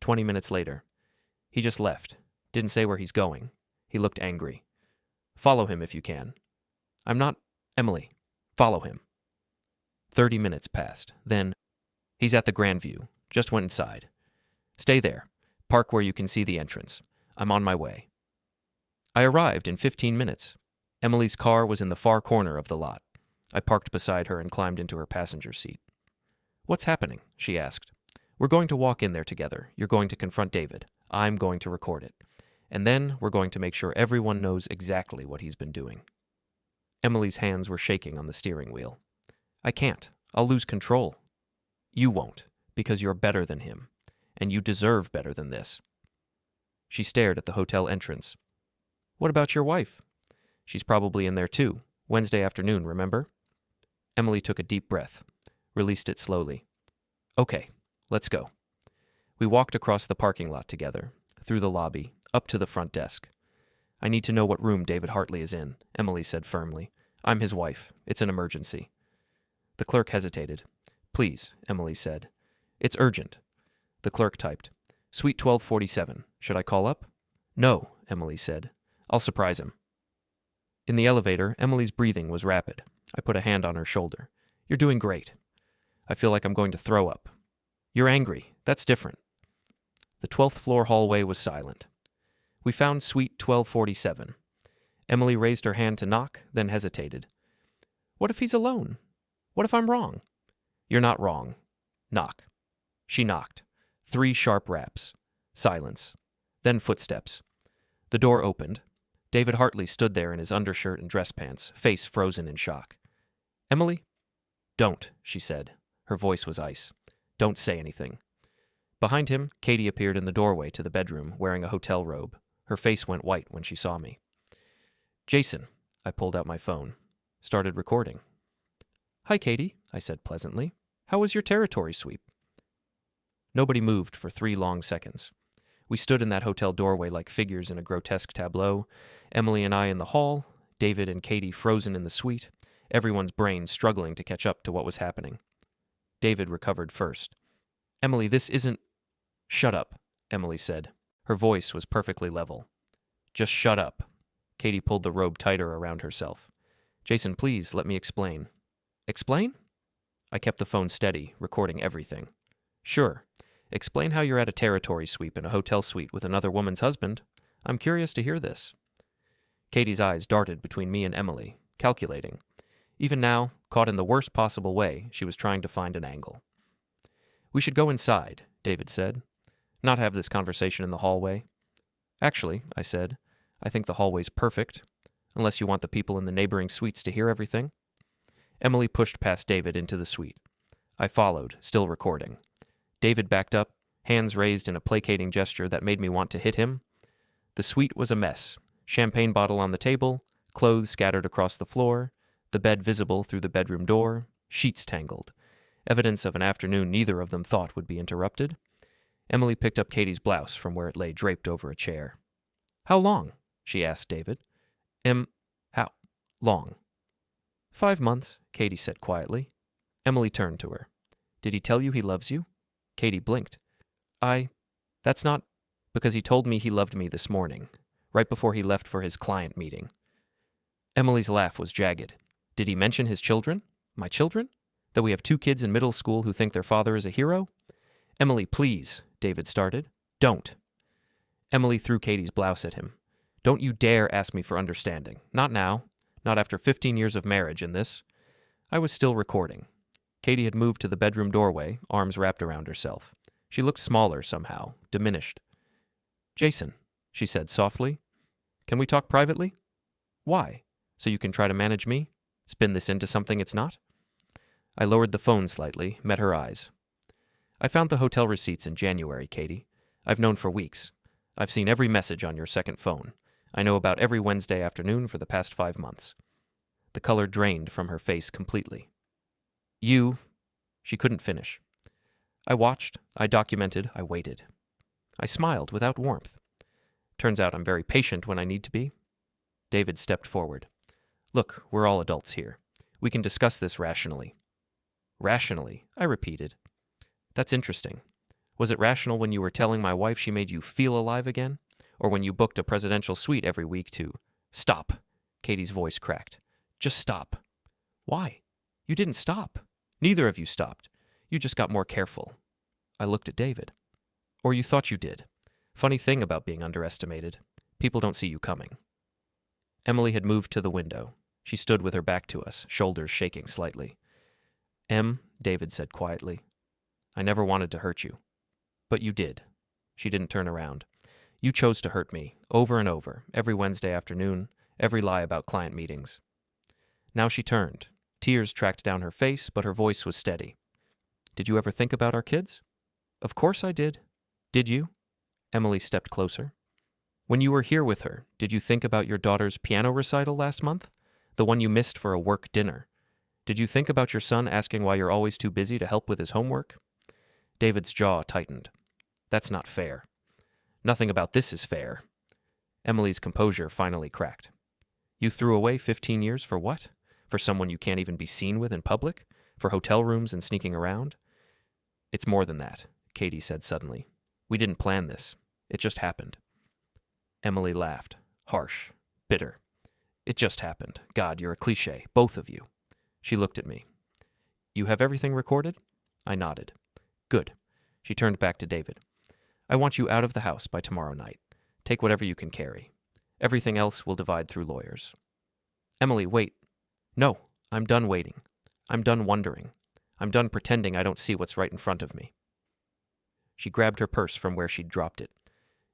20 minutes later. "He just left. Didn't say where he's going. He looked angry. Follow him if you can." "I'm not..." "Emily, follow him." 30 minutes passed. Then, "He's at the Grandview. Just went inside. Stay there. Park where you can see the entrance. I'm on my way." I arrived in 15 minutes. Emily's car was in the far corner of the lot. I parked beside her and climbed into her passenger seat. "What's happening?" she asked. "We're going to walk in there together. You're going to confront David. I'm going to record it. And then we're going to make sure everyone knows exactly what he's been doing." Emily's hands were shaking on the steering wheel. "I can't. I'll lose control." "You won't, because you're better than him. And you deserve better than this." She stared at the hotel entrance. "What about your wife?" "She's probably in there too. Wednesday afternoon, remember?" Emily took a deep breath, released it slowly. "Okay, let's go." We walked across the parking lot together, through the lobby, up to the front desk. "I need to know what room David Hartley is in," Emily said firmly. "I'm his wife. It's an emergency." The clerk hesitated. "Please," Emily said. "It's urgent." The clerk typed, "Suite 1247. Should I call up?" "No," Emily said. "I'll surprise him." In the elevator, Emily's breathing was rapid. I put a hand on her shoulder. "You're doing great." "I feel like I'm going to throw up." "You're angry. That's different." The 12th floor hallway was silent. We found Suite 1247. Emily raised her hand to knock, then hesitated. "What if he's alone? What if I'm wrong?" "You're not wrong. Knock." She knocked. 3 sharp raps. Silence. Then footsteps. The door opened. David Hartley stood there in his undershirt and dress pants, face frozen in shock. "Emily?" "Don't," she said. Her voice was ice. "Don't say anything." Behind him, Katie appeared in the doorway to the bedroom, wearing a hotel robe. Her face went white when she saw me. "Jason," I pulled out my phone. Started recording. "Hi, Katie," I said pleasantly. "How was your territory sweep?" Nobody moved for 3 long seconds. We stood in that hotel doorway like figures in a grotesque tableau, Emily and I in the hall, David and Katie frozen in the suite, everyone's brains struggling to catch up to what was happening. David recovered first. "Emily, this isn't..." "Shut up," Emily said. Her voice was perfectly level. "Just shut up." Katie pulled the robe tighter around herself. "Jason, please, let me explain." "Explain?" I kept the phone steady, recording everything. "Sure. Explain how you're at a territory sweep in a hotel suite with another woman's husband. I'm curious to hear this. Katie's eyes darted between me and Emily, calculating. Even now, caught in the worst possible way, she was trying to find an angle. We should go inside, David said. Not have this conversation in the hallway. Actually, I said, I think the hallway's perfect, unless you want the people in the neighboring suites to hear everything. Emily pushed past David into the suite. I followed, still recording. David backed up, hands raised in a placating gesture that made me want to hit him. The suite was a mess. Champagne bottle on the table, clothes scattered across the floor, the bed visible through the bedroom door, sheets tangled. Evidence of an afternoon neither of them thought would be interrupted. Emily picked up Katie's blouse from where it lay draped over a chair. How long? She asked David. How long? 5 months, Katie said quietly. Emily turned to her. Did he tell you he loves you? Katie blinked. That's not because he told me he loved me this morning, right before he left for his client meeting. Emily's laugh was jagged. Did he mention his children? My children? That we have 2 kids in middle school who think their father is a hero? Emily, please, David started. Don't. Emily threw Katie's blouse at him. Don't you dare ask me for understanding. Not now. Not after 15 years of marriage in this. I was still recording. Katie had moved to the bedroom doorway, arms wrapped around herself. She looked smaller somehow, diminished. Jason, she said softly, can we talk privately? Why? So you can try to manage me? Spin this into something it's not? I lowered the phone slightly, met her eyes. I found the hotel receipts in January, Katie. I've known for weeks. I've seen every message on your second phone. I know about every Wednesday afternoon for the past 5 months. The color drained from her face completely. She couldn't finish. I watched, I documented, I waited. I smiled without warmth. Turns out I'm very patient when I need to be. David stepped forward. Look, we're all adults here. We can discuss this rationally. Rationally, I repeated. That's interesting. Was it rational when you were telling my wife she made you feel alive again? Or when you booked a presidential suite every week to... Stop. Katie's voice cracked. Just stop. Why? You didn't stop. Neither of you stopped. You just got more careful. I looked at David. Or you thought you did. Funny thing about being underestimated. People don't see you coming. Emily had moved to the window. She stood with her back to us, shoulders shaking slightly. David said quietly, I never wanted to hurt you. But you did. She didn't turn around. You chose to hurt me, over and over, every Wednesday afternoon, every lie about client meetings. Now she turned. Tears tracked down her face, but her voice was steady. Did you ever think about our kids? Of course I did. Did you? Emily stepped closer. When you were here with her, did you think about your daughter's piano recital last month? The one you missed for a work dinner? Did you think about your son asking why you're always too busy to help with his homework? David's jaw tightened. That's not fair. Nothing about this is fair. Emily's composure finally cracked. You threw away 15 years for what? For someone you can't even be seen with in public? For hotel rooms and sneaking around? It's more than that, Katie said suddenly. We didn't plan this. It just happened. Emily laughed, harsh, bitter. It just happened. God, you're a cliché, both of you. She looked at me. You have everything recorded? I nodded. Good. She turned back to David. I want you out of the house by tomorrow night. Take whatever you can carry. Everything else we'll divide through lawyers. Emily, wait. No, I'm done waiting. I'm done wondering. I'm done pretending I don't see what's right in front of me. She grabbed her purse from where she'd dropped it.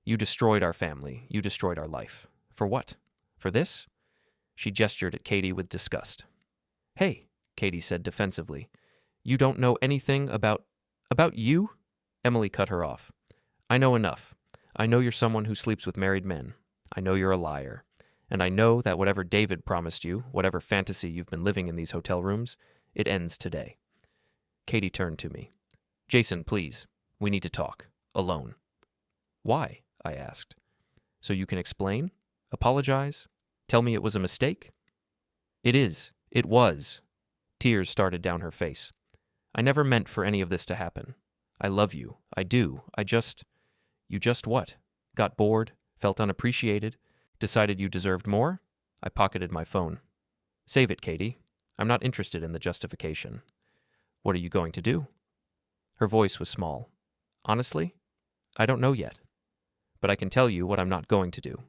You destroyed our family. You destroyed our life. For what? For this? She gestured at Katie with disgust. Hey, Katie said defensively. You don't know anything about you? Emily cut her off. I know enough. I know you're someone who sleeps with married men. I know you're a liar. And I know that whatever David promised you, whatever fantasy you've been living in these hotel rooms, it ends today. Katie turned to me. Jason, please. We need to talk. Alone. Why? I asked. So you can explain? Apologize? Tell me it was a mistake? It is. It was. Tears started down her face. I never meant for any of this to happen. I love you. I do. You just what? Got bored? Felt unappreciated? Decided you deserved more? I pocketed my phone. Save it, Katie. I'm not interested in the justification. What are you going to do? Her voice was small. Honestly, I don't know yet. But I can tell you what I'm not going to do.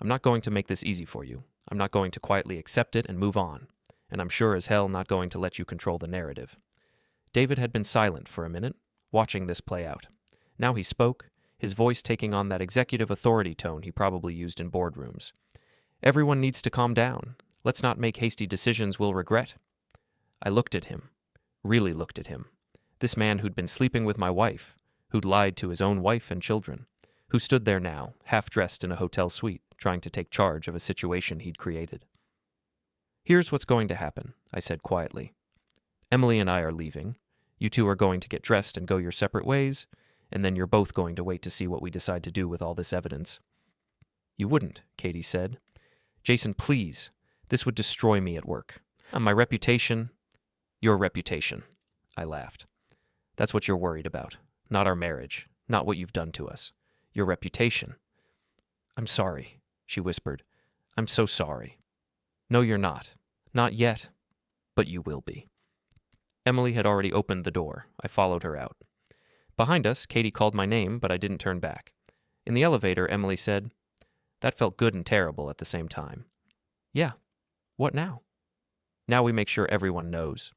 I'm not going to make this easy for you. I'm not going to quietly accept it and move on. And I'm sure as hell not going to let you control the narrative. David had been silent for a minute, watching this play out. Now he spoke, his voice taking on that executive authority tone he probably used in boardrooms. Everyone needs to calm down. Let's not make hasty decisions we'll regret. I looked at him, really looked at him. This man who'd been sleeping with my wife, who'd lied to his own wife and children, who stood there now, half-dressed in a hotel suite, trying to take charge of a situation he'd created. Here's what's going to happen, I said quietly. Emily and I are leaving. You two are going to get dressed and go your separate ways, and then you're both going to wait to see what we decide to do with all this evidence. You wouldn't, Katie said. Jason, please. This would destroy me at work. My reputation. Your reputation. I laughed. That's what you're worried about. Not our marriage. Not what you've done to us. Your reputation. I'm sorry, she whispered. I'm so sorry. No, you're not. Not yet. But you will be. Emily had already opened the door. I followed her out. Behind us, Katie called my name, but I didn't turn back. In the elevator, Emily said, That felt good and terrible at the same time. Yeah. What now? Now we make sure everyone knows.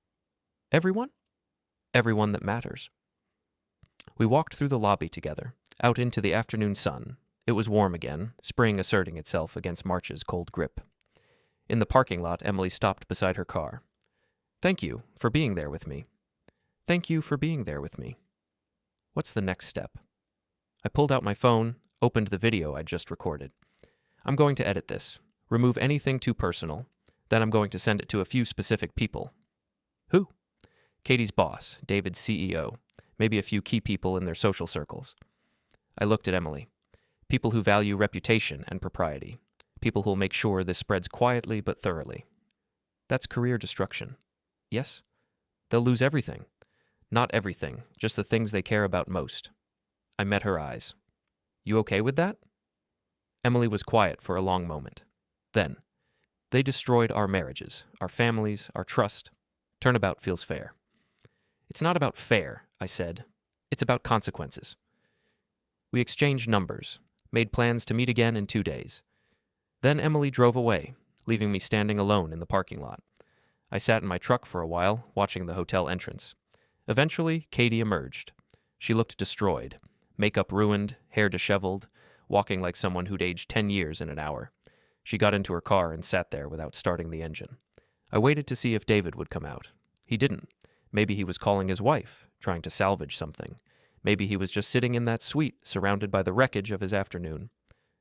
Everyone? Everyone that matters. We walked through the lobby together, out into the afternoon sun. It was warm again, spring asserting itself against March's cold grip. In the parking lot, Emily stopped beside her car. Thank you for being there with me. Thank you for being there with me. What's the next step? I pulled out my phone, opened the video I'd just recorded. I'm going to edit this, remove anything too personal, then I'm going to send it to a few specific people. Who? Katie's boss, David's CEO, maybe a few key people in their social circles. I looked at Emily. People who value reputation and propriety. People who'll make sure this spreads quietly but thoroughly. That's career destruction. Yes? They'll lose everything. Not everything, just the things they care about most. I met her eyes. You okay with that? Emily was quiet for a long moment. Then, they destroyed our marriages, our families, our trust. Turnabout feels fair. It's not about fair, I said. It's about consequences. We exchanged numbers, made plans to meet again in 2 days. Then Emily drove away, leaving me standing alone in the parking lot. I sat in my truck for a while, watching the hotel entrance. Eventually, Katie emerged. She looked destroyed, makeup ruined, hair disheveled, walking like someone who'd aged 10 years in an hour. She got into her car and sat there without starting the engine. I waited to see if David would come out. He didn't. Maybe he was calling his wife, trying to salvage something. Maybe he was just sitting in that suite, surrounded by the wreckage of his afternoon.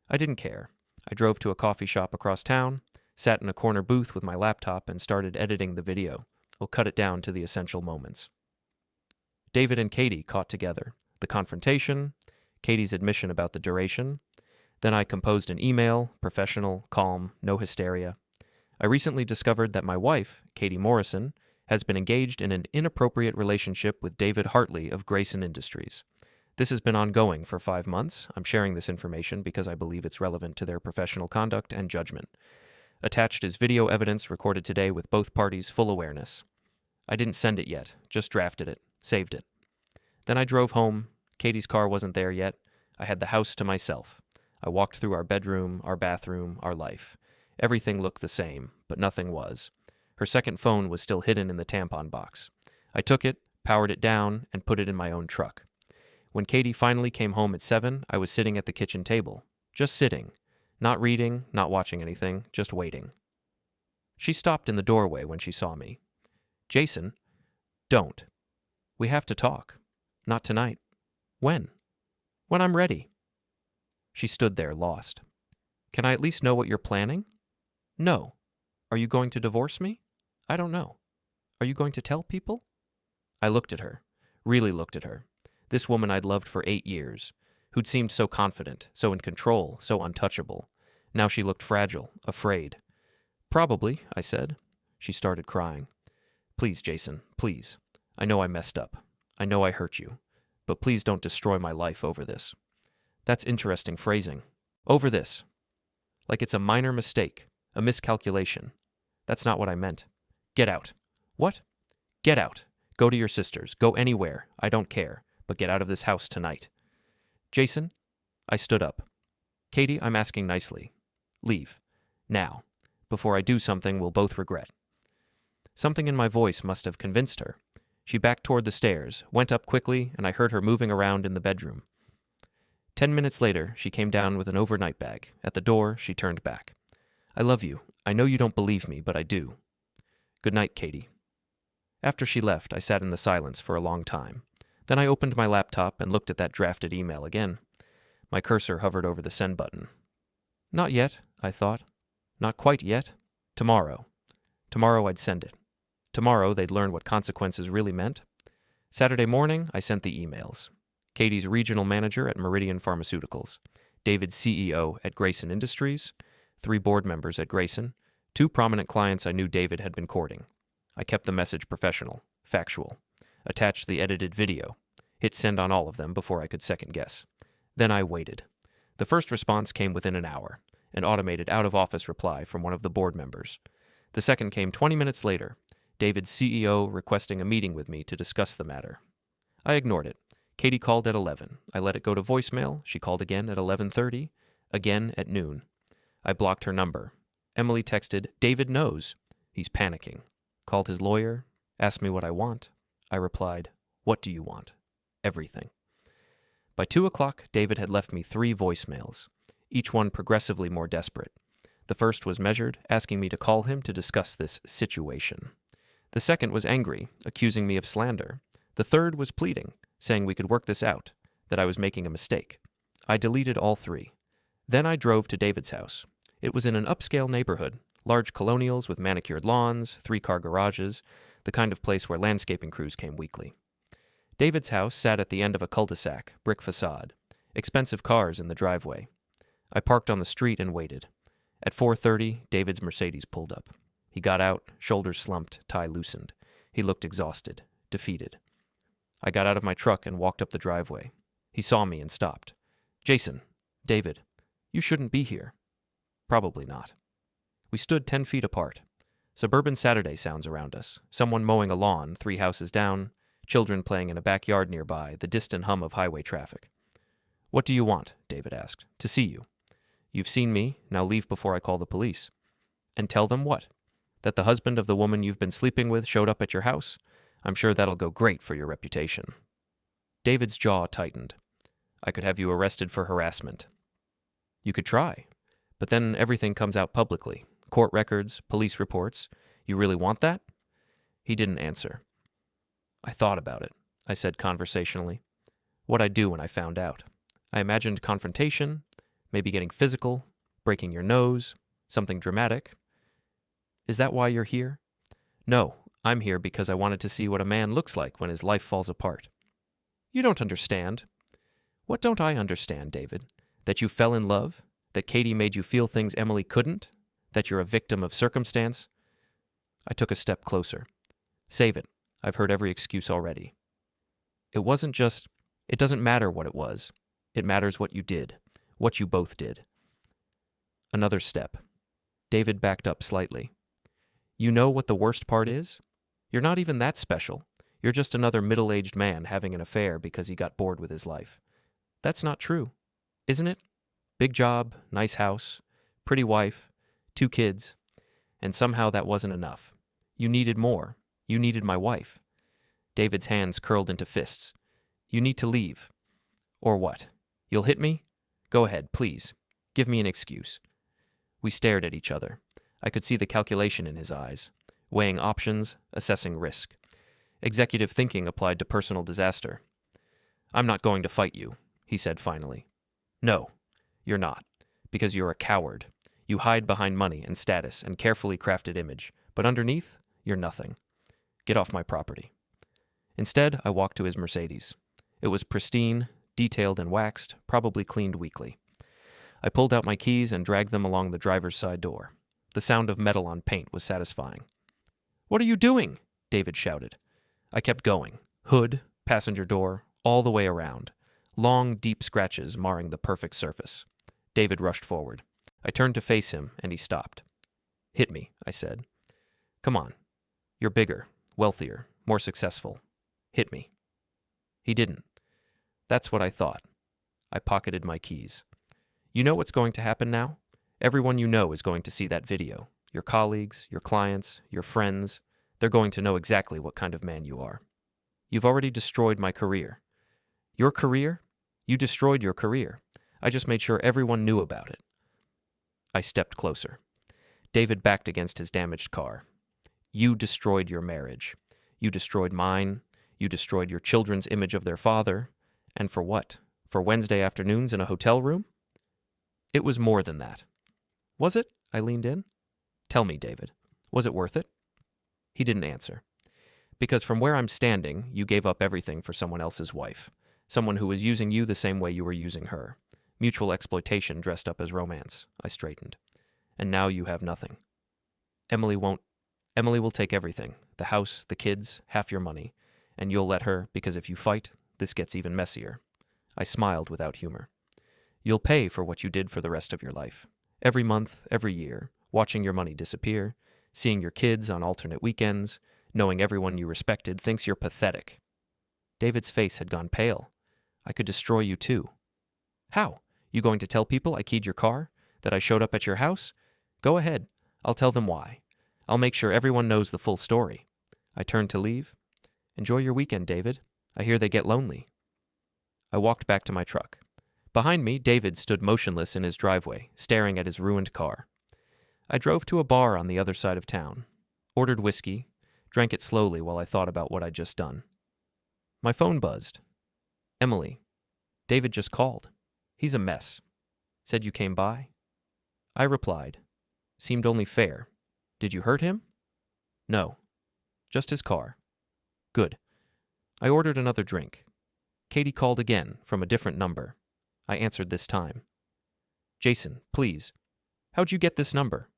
I didn't care. I drove to a coffee shop across town, sat in a corner booth with my laptop, and started editing the video. I'll cut it down to the essential moments. David and Katie caught together. The confrontation, Katie's admission about the duration. Then I composed an email, professional, calm, no hysteria. I recently discovered that my wife, Katie Morrison, has been engaged in an inappropriate relationship with David Hartley of Grayson Industries. This has been ongoing for 5 months. I'm sharing this information because I believe it's relevant to their professional conduct and judgment. Attached is video evidence recorded today with both parties' full awareness. I didn't send it yet, just drafted it, saved it. Then I drove home. Katie's car wasn't there yet. I had the house to myself. I walked through our bedroom, our bathroom, our life. Everything looked the same, but nothing was. Her second phone was still hidden in the tampon box. I took it, powered it down, and put it in my own truck. When Katie finally came home at 7, I was sitting at the kitchen table. Just sitting. Not reading, not watching anything, just waiting. She stopped in the doorway when she saw me. Jason, don't. We have to talk. Not tonight. When? When I'm ready. She stood there, lost. Can I at least know what you're planning? No. Are you going to divorce me? I don't know. Are you going to tell people? I looked at her, really looked at her. This woman I'd loved for 8 years, who'd seemed so confident, so in control, so untouchable. Now she looked fragile, afraid. Probably, I said. She started crying. Please, Jason, please. I know I messed up. I know I hurt you. But please don't destroy my life over this. That's interesting phrasing. Over this. Like it's a minor mistake, a miscalculation. That's not what I meant. Get out. What? Get out. Go to your sister's. Go anywhere. I don't care. but get out of this house tonight. Jason? I stood up. Katie, I'm asking nicely. Leave. Now. Before I do something we'll both regret. Something in my voice must have convinced her. She backed toward the stairs, went up quickly, and I heard her moving around in the bedroom. 10 minutes later, she came down with an overnight bag. At the door, she turned back. I love you. I know you don't believe me, but I do. Good night, Katie. After she left, I sat in the silence for a long time. Then I opened my laptop and looked at that drafted email again. My cursor hovered over the send button. Not yet, I thought. Not quite yet. Tomorrow. Tomorrow I'd send it. Tomorrow they'd learn what consequences really meant. Saturday morning, I sent the emails. Katie's regional manager at Meridian Pharmaceuticals, David's CEO at Grayson Industries, 3 board members at Grayson, 2 prominent clients I knew David had been courting. I kept the message professional, factual, attached the edited video, hit send on all of them before I could second guess. Then I waited. The first response came within an hour, an automated out-of-office reply from one of the board members. The second came 20 minutes later, David's CEO requesting a meeting with me to discuss the matter. I ignored it. Katie called at 11. I let it go to voicemail. She called again at 11:30, again at noon. I blocked her number. Emily texted, David knows. He's panicking. Called his lawyer, asked me what I want. I replied, what do you want? Everything. By 2 o'clock, David had left me 3 voicemails, each one progressively more desperate. The first was measured, asking me to call him to discuss this situation. The second was angry, accusing me of slander. The third was pleading, saying we could work this out, that I was making a mistake. I deleted all 3. Then I drove to David's house. It was in an upscale neighborhood, large colonials with manicured lawns, 3-car garages, the kind of place where landscaping crews came weekly. David's house sat at the end of a cul-de-sac, brick facade, expensive cars in the driveway. I parked on the street and waited. At 4:30, David's Mercedes pulled up. He got out, shoulders slumped, tie loosened. He looked exhausted, defeated. I got out of my truck and walked up the driveway. He saw me and stopped. Jason, David, you shouldn't be here. Probably not. We stood 10 feet apart. Suburban Saturday sounds around us. Someone mowing a lawn 3 houses down, children playing in a backyard nearby, the distant hum of highway traffic. What do you want? David asked. To see you. You've seen me, now leave before I call the police. And tell them what? That the husband of the woman you've been sleeping with showed up at your house? I'm sure that'll go great for your reputation. David's jaw tightened. I could have you arrested for harassment. You could try, but then everything comes out publicly. Court records, police reports. You really want that? He didn't answer. I thought about it, I said conversationally. What'd I do when I found out? I imagined confrontation, maybe getting physical, breaking your nose, something dramatic. Is that why you're here? No, I'm here because I wanted to see what a man looks like when his life falls apart. You don't understand. What don't I understand, David? That you fell in love? That Katie made you feel things Emily couldn't? That you're a victim of circumstance? I took a step closer. Save it. I've heard every excuse already. It wasn't just, it doesn't matter what it was. It matters what you did, what you both did. Another step. David backed up slightly. You know what the worst part is? You're not even that special. You're just another middle-aged man having an affair because he got bored with his life. That's not true, isn't it? Big job, nice house, pretty wife, 2 kids, and somehow that wasn't enough. You needed more. You needed my wife. David's hands curled into fists. You need to leave. Or what? You'll hit me? Go ahead, please. Give me an excuse. We stared at each other. I could see the calculation in his eyes, weighing options, assessing risk. Executive thinking applied to personal disaster. I'm not going to fight you, he said finally. No, you're not, because you're a coward. You hide behind money and status and carefully crafted image, but underneath, you're nothing. Get off my property. Instead, I walked to his Mercedes. It was pristine, detailed and waxed, probably cleaned weekly. I pulled out my keys and dragged them along the driver's side door. The sound of metal on paint was satisfying. What are you doing? David shouted. I kept going. Hood, passenger door, all the way around. Long, deep scratches marring the perfect surface. David rushed forward. I turned to face him, and he stopped. Hit me, I said. Come on. You're bigger, wealthier, more successful. Hit me. He didn't. That's what I thought. I pocketed my keys. You know what's going to happen now? Everyone you know is going to see that video. Your colleagues, your clients, your friends. They're going to know exactly what kind of man you are. You've already destroyed my career. Your career? You destroyed your career. I just made sure everyone knew about it. I stepped closer. David backed against his damaged car. You destroyed your marriage. You destroyed mine. You destroyed your children's image of their father. And for what? For Wednesday afternoons in a hotel room? It was more than that. Was it? I leaned in. Tell me, David. Was it worth it? He didn't answer. Because from where I'm standing, you gave up everything for someone else's wife. Someone who was using you the same way you were using her. Mutual exploitation dressed up as romance. I straightened. And now you have nothing. Emily will take everything. The house, the kids, half your money. And you'll let her, because if you fight, this gets even messier. I smiled without humor. You'll pay for what you did for the rest of your life. Every month, every year, watching your money disappear, seeing your kids on alternate weekends, knowing everyone you respected thinks you're pathetic. David's face had gone pale. I could destroy you too. How? You going to tell people I keyed your car? That I showed up at your house? Go ahead. I'll tell them why. I'll make sure everyone knows the full story. I turned to leave. Enjoy your weekend, David. I hear they get lonely. I walked back to my truck. Behind me, David stood motionless in his driveway, staring at his ruined car. I drove to a bar on the other side of town, ordered whiskey, drank it slowly while I thought about what I'd just done. My phone buzzed. Emily. David just called. He's a mess. Said you came by? I replied. Seemed only fair. Did you hurt him? No. Just his car. Good. I ordered another drink. Katie called again, from a different number. I answered this time. Jason, please. How'd you get this number?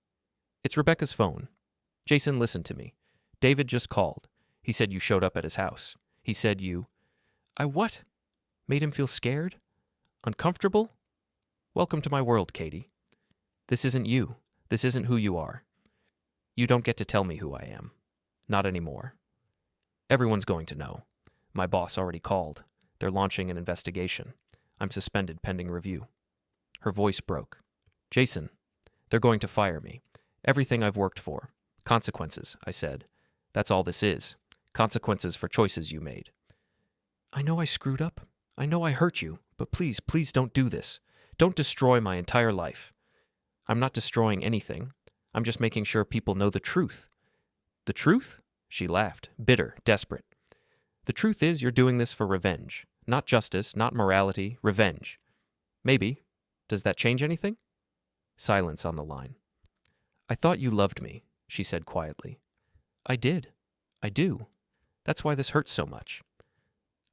It's Rebecca's phone. Jason, listen to me. David just called. He said you showed up at his house. He said you... I what? Made him feel scared? Uncomfortable? Welcome to my world, Katie. This isn't you. This isn't who you are. You don't get to tell me who I am. Not anymore. Everyone's going to know. My boss already called. They're launching an investigation. I'm suspended pending review. Her voice broke. Jason, they're going to fire me. Everything I've worked for. Consequences, I said. That's all this is. Consequences for choices you made. I know I screwed up. I know I hurt you. But please, please don't do this. Don't destroy my entire life. I'm not destroying anything. I'm just making sure people know the truth. The truth? She laughed, bitter, desperate. The truth is you're doing this for revenge. Not justice, not morality, revenge. Maybe. Does that change anything? Silence on the line. I thought you loved me, she said quietly. I did. I do. That's why this hurts so much.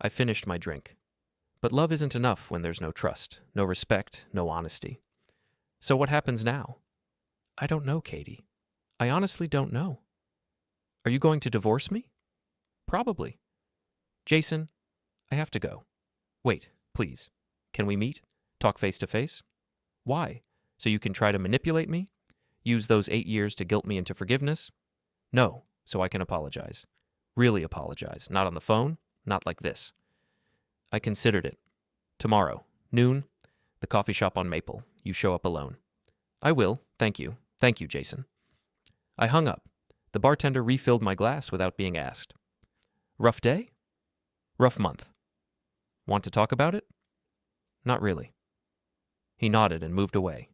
I finished my drink. But love isn't enough when there's no trust, no respect, no honesty. So what happens now? I don't know, Katie. I honestly don't know. Are you going to divorce me? Probably. Jason, I have to go. Wait, please. Can we meet? Talk face to face? Why? So you can try to manipulate me? Use those 8 years to guilt me into forgiveness? No, so I can apologize. Really apologize. Not on the phone, not like this. I considered it. Tomorrow, noon, the coffee shop on Maple. You show up alone. I will, thank you. Thank you, Jason. I hung up. The bartender refilled my glass without being asked. Rough day? Rough month. Want to talk about it? Not really. He nodded and moved away.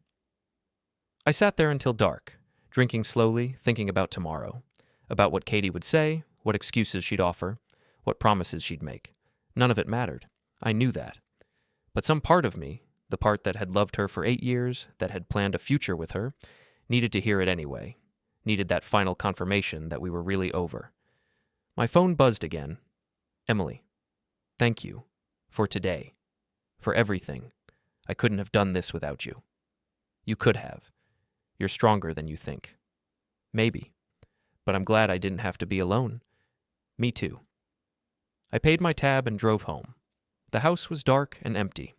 I sat there until dark, drinking slowly, thinking about tomorrow, about what Katie would say, what excuses she'd offer, what promises she'd make. None of it mattered. I knew that. But some part of me, the part that had loved her for 8 years, that had planned a future with her, needed to hear it anyway, needed that final confirmation that we were really over. My phone buzzed again. Emily, thank you. For today. For everything. I couldn't have done this without you. You could have. You're stronger than you think. Maybe. But I'm glad I didn't have to be alone. Me too. I paid my tab and drove home. The house was dark and empty.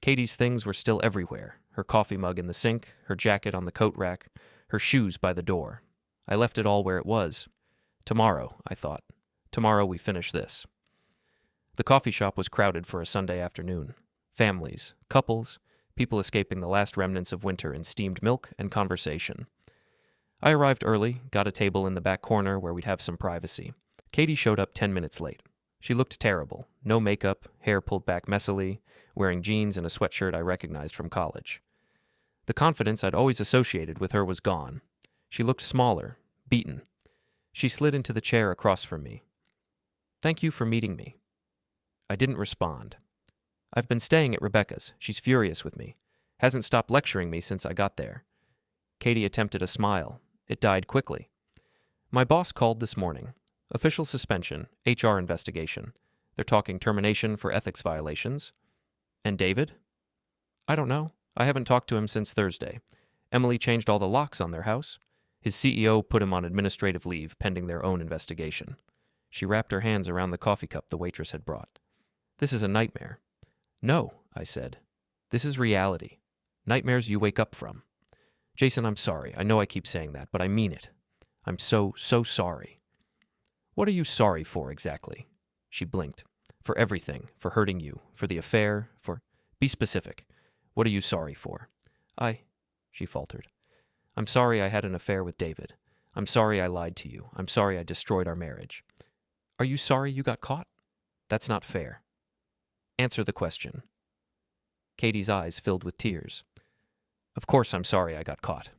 Katie's things were still everywhere. Her coffee mug in the sink, her jacket on the coat rack, her shoes by the door. I left it all where it was. Tomorrow, I thought. Tomorrow we finish this. The coffee shop was crowded for a Sunday afternoon. Families, couples, people escaping the last remnants of winter in steamed milk and conversation. I arrived early, got a table in the back corner where we'd have some privacy. Katie showed up 10 minutes late. She looked terrible. No makeup, hair pulled back messily, wearing jeans and a sweatshirt I recognized from college. The confidence I'd always associated with her was gone. She looked smaller, beaten. She slid into the chair across from me. "Thank you for meeting me." I didn't respond. "I've been staying at Rebecca's. She's furious with me. Hasn't stopped lecturing me since I got there." Katie attempted a smile. It died quickly. "My boss called this morning. Official suspension, HR investigation. They're talking termination for ethics violations." "And David?" "I don't know. I haven't talked to him since Thursday. Emily changed all the locks on their house. His CEO put him on administrative leave pending their own investigation." She wrapped her hands around the coffee cup the waitress had brought. "This is a nightmare." "No," I said. "This is reality. Nightmares you wake up from." "Jason, I'm sorry. I know I keep saying that, but I mean it. I'm so sorry." "What are you sorry for exactly?" She blinked. "For everything. For hurting you. For the affair. For... Be specific. What are you sorry for?" She faltered. "I'm sorry I had an affair with David. I'm sorry I lied to you. I'm sorry I destroyed our marriage." "Are you sorry you got caught?" "That's not fair." "Answer the question." Katie's eyes filled with tears. "Of course I'm sorry I got caught.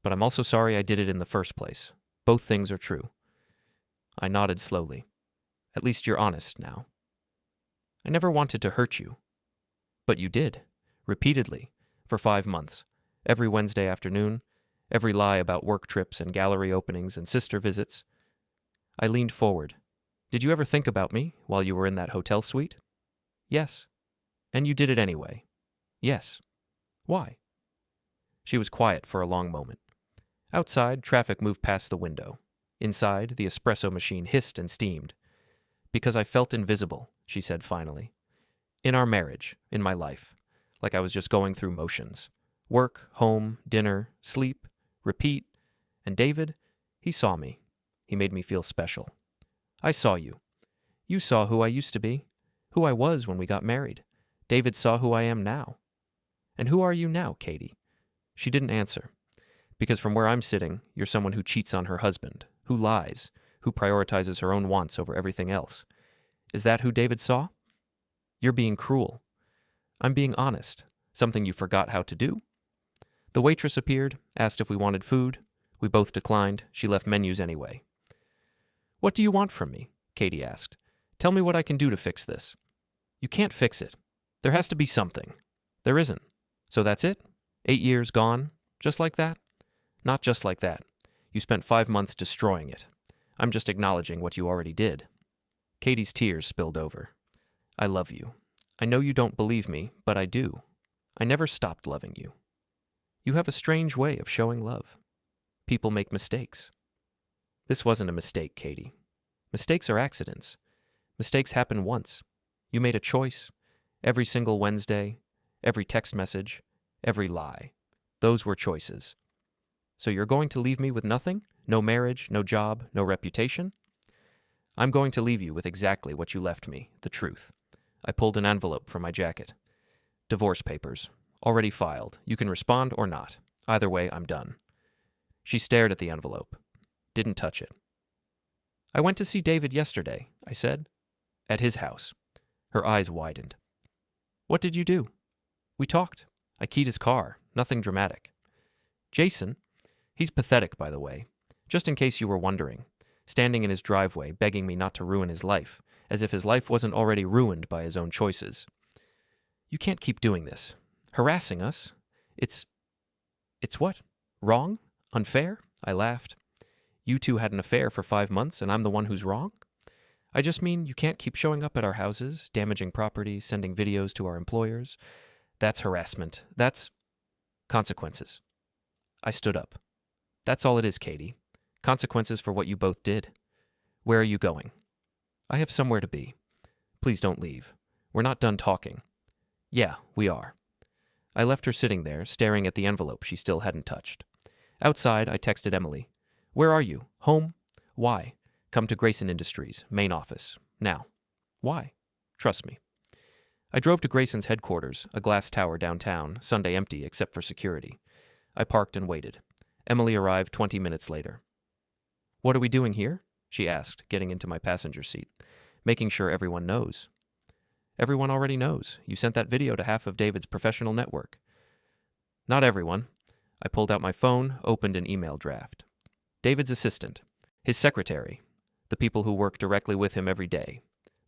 But I'm also sorry I did it in the first place. Both things are true." I nodded slowly. "At least you're honest now." "I never wanted to hurt you." "But you did. Repeatedly. For 5 months. Every Wednesday afternoon. Every lie about work trips and gallery openings and sister visits." I leaned forward. "Did you ever think about me while you were in that hotel suite?" "Yes." "And you did it anyway?" "Yes." "Why?" She was quiet for a long moment. Outside, traffic moved past the window. Inside, the espresso machine hissed and steamed. "Because I felt invisible," she said finally. "In our marriage, in my life. Like I was just going through motions. Work, home, dinner, sleep, repeat. And David, he saw me. He made me feel special. I saw you. You saw who I used to be, who I was when we got married. David saw who I am now." "And who are you now, Katie?" She didn't answer. "Because from where I'm sitting, you're someone who cheats on her husband, who lies, who prioritizes her own wants over everything else. Is that who David saw?" "You're being cruel." "I'm being honest. Something you forgot how to do?" The waitress appeared, asked if we wanted food. We both declined. She left menus anyway. "What do you want from me?" Katie asked. "Tell me what I can do to fix this." "You can't fix it. There has to be something." "There isn't. So that's it? 8 years gone? Just like that?" "Not just like that. You spent 5 months destroying it. I'm just acknowledging what you already did." Katie's tears spilled over. "I love you. I know you don't believe me, but I do. I never stopped loving you. You have a strange way of showing love. People make mistakes." "This wasn't a mistake, Katie. Mistakes are accidents. Mistakes happen once. You made a choice. Every single Wednesday, every text message, every lie. Those were choices. So you're going to leave me with nothing? No marriage, no job, no reputation?" "I'm going to leave you with exactly what you left me, the truth." I pulled an envelope from my jacket. "Divorce papers. Already filed. You can respond or not. Either way, I'm done." She stared at the envelope. Didn't touch it. "I went to see David yesterday," I said. "At his house." Her eyes widened. "What did you do?" "We talked. I keyed his car. Nothing dramatic." "Jason, he's pathetic, by the way. Just in case you were wondering. Standing in his driveway, begging me not to ruin his life, as if his life wasn't already ruined by his own choices." "You can't keep doing this. Harassing us. It's what? Wrong? Unfair?" I laughed. "You two had an affair for 5 months, and I'm the one who's wrong?" "I just mean you can't keep showing up at our houses, damaging property, sending videos to our employers. That's harassment. That's consequences." I stood up. "That's all it is, Katie. Consequences for what you both did. Where are you going?" "I have somewhere to be. Please don't leave. We're not done talking." "Yeah, we are." I left her sitting there, staring at the envelope she still hadn't touched. Outside, I texted Emily. "Where are you? Home? Why? Come to Grayson Industries, main office. Now." "Why?" Trust me. I drove to Grayson's headquarters, a glass tower downtown, Sunday empty except for security. I parked and waited. Emily arrived 20 minutes later. "What are we doing here?" she asked, getting into my passenger seat. "Making sure everyone knows." "Everyone already knows. You sent that video to half of David's professional network." "Not everyone." I pulled out my phone, opened an email draft. David's assistant, his secretary, the people who work directly with him every day,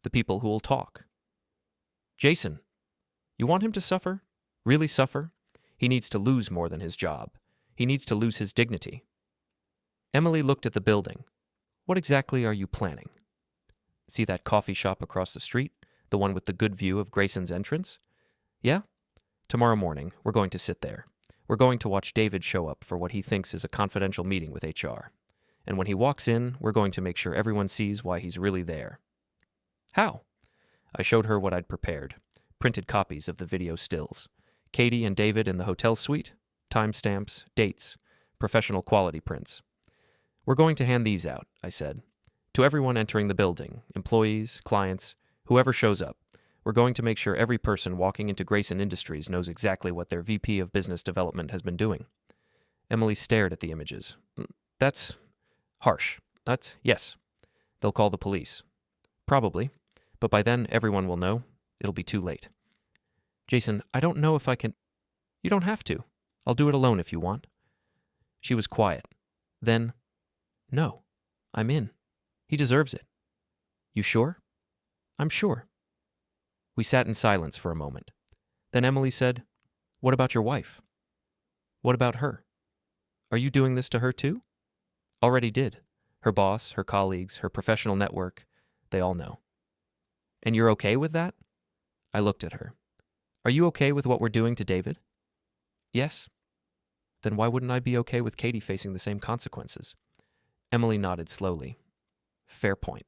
the people who will talk. "Jason, you want him to suffer? Really suffer? He needs to lose more than his job. He needs to lose his dignity." Emily looked at the building. "What exactly are you planning? See that coffee shop across the street? The one with the good view of Grayson's entrance? Yeah? Tomorrow morning, we're going to sit there. We're going to watch David show up for what he thinks is a confidential meeting with HR. And when he walks in, we're going to make sure everyone sees why he's really there." "How?" I showed her what I'd prepared, printed copies of the video stills. Katie and David in the hotel suite, timestamps, dates, professional quality prints. "We're going to hand these out," I said, "to everyone entering the building, employees, clients, whoever shows up. We're going to make sure every person walking into Grayson Industries knows exactly what their VP of Business Development has been doing." Emily stared at the images. "That's harsh. Yes. They'll call the police. Probably. But by then, everyone will know. It'll be too late." "Jason, I don't know if I can—" "You don't have to. I'll do it alone if you want." She was quiet. Then, "No, I'm in. He deserves it." "You sure?" "I'm sure." We sat in silence for a moment. Then Emily said, "What about your wife?" "What about her? Are you doing this to her too?" "Already did. Her boss, her colleagues, her professional network, they all know." "And you're okay with that?" I looked at her. "Are you okay with what we're doing to David?" "Yes." "Then why wouldn't I be okay with Katie facing the same consequences?" Emily nodded slowly. "Fair point."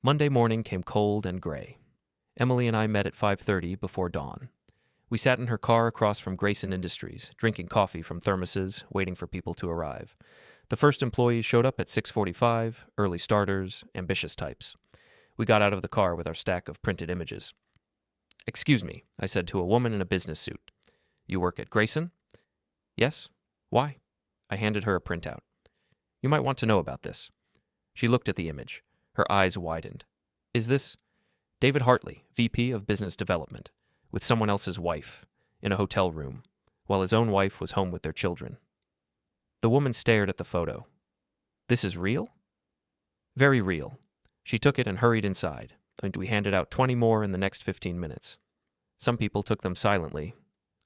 Monday morning came cold and gray. Emily and I met at 5:30 before dawn. We sat in her car across from Grayson Industries, drinking coffee from thermoses, waiting for people to arrive. The first employees showed up at 6:45, early starters, ambitious types. We got out of the car with our stack of printed images. "Excuse me," I said to a woman in a business suit. "You work at Grayson?" "Yes. Why?" I handed her a printout. "You might want to know about this." She looked at the image. Her eyes widened. "Is this—" "David Hartley, VP of Business Development, with someone else's wife, in a hotel room, while his own wife was home with their children." The woman stared at the photo. "This is real?" "Very real." She took it and hurried inside, and we handed out 20 more in the next 15 minutes. Some people took them silently.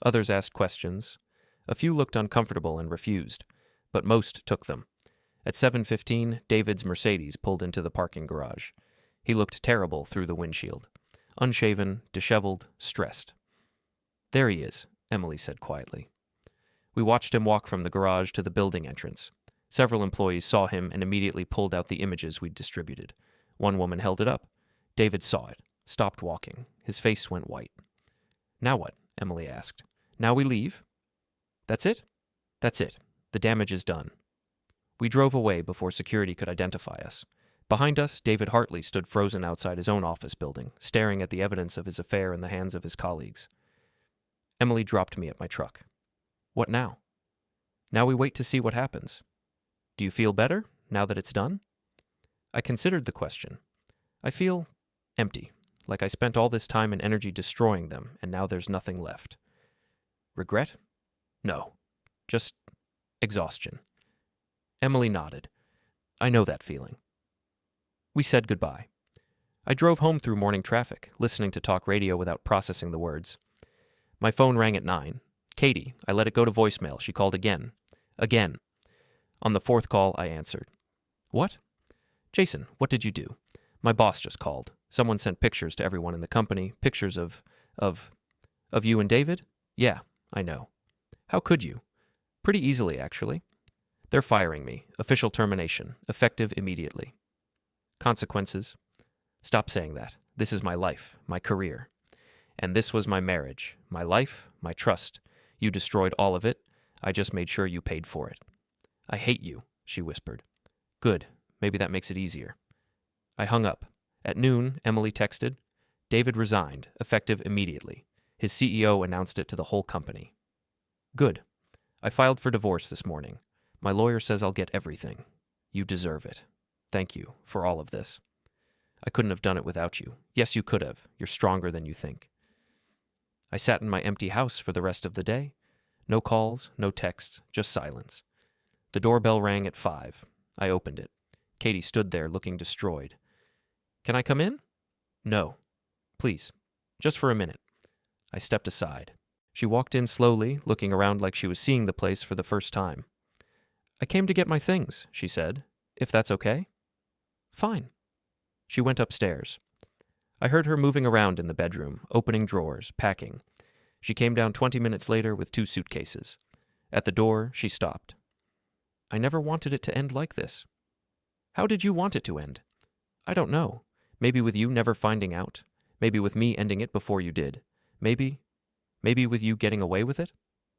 Others asked questions. A few looked uncomfortable and refused, but most took them. At 7:15, David's Mercedes pulled into the parking garage. He looked terrible through the windshield. Unshaven, disheveled, stressed. "There he is," Emily said quietly. We watched him walk from the garage to the building entrance. Several employees saw him and immediately pulled out the images we'd distributed. One woman held it up. David saw it, stopped walking. His face went white. "Now what?" Emily asked. "Now we leave?" "That's it?" "That's it. The damage is done." We drove away before security could identify us. Behind us, David Hartley stood frozen outside his own office building, staring at the evidence of his affair in the hands of his colleagues. Emily dropped me at my truck. "What now?" "Now we wait to see what happens." "Do you feel better, now that it's done?" I considered the question. "I feel empty, like I spent all this time and energy destroying them, and now there's nothing left." "Regret?" "No. Just exhaustion." Emily nodded. "I know that feeling." We said goodbye. I drove home through morning traffic, listening to talk radio without processing the words. My phone rang at 9. Katie, I let it go to voicemail. She called again. Again. On the fourth call, I answered. "What?" "Jason, what did you do?" "My boss just called. Someone sent pictures to everyone in the company. Pictures of you and David?" "Yeah, I know." "How could you?" "Pretty easily, actually." "They're firing me. Official termination. Effective immediately." "Consequences?" "Stop saying that. This is my life, my career. And this was my marriage, my life, my trust. You destroyed all of it. I just made sure you paid for it." "I hate you," she whispered. "Good. Maybe that makes it easier." I hung up. At noon, Emily texted, David resigned, effective immediately. His CEO announced it to the whole company. Good. I filed for divorce this morning. My lawyer says I'll get everything. You deserve it. Thank you for all of this. I couldn't have done it without you. Yes, you could have. You're stronger than you think. I sat in my empty house for the rest of the day. No calls, no texts, just silence. The doorbell rang at 5. I opened it. Katie stood there looking destroyed. Can I come in? No. Please. Just for a minute. I stepped aside. She walked in slowly, looking around like she was seeing the place for the first time. I came to get my things, she said. If that's okay? Fine. She went upstairs. I heard her moving around in the bedroom, opening drawers, packing. She came down 20 minutes later with 2 suitcases. At the door, she stopped. I never wanted it to end like this. How did you want it to end? I don't know. Maybe with you never finding out. Maybe with me ending it before you did. Maybe with you getting away with it?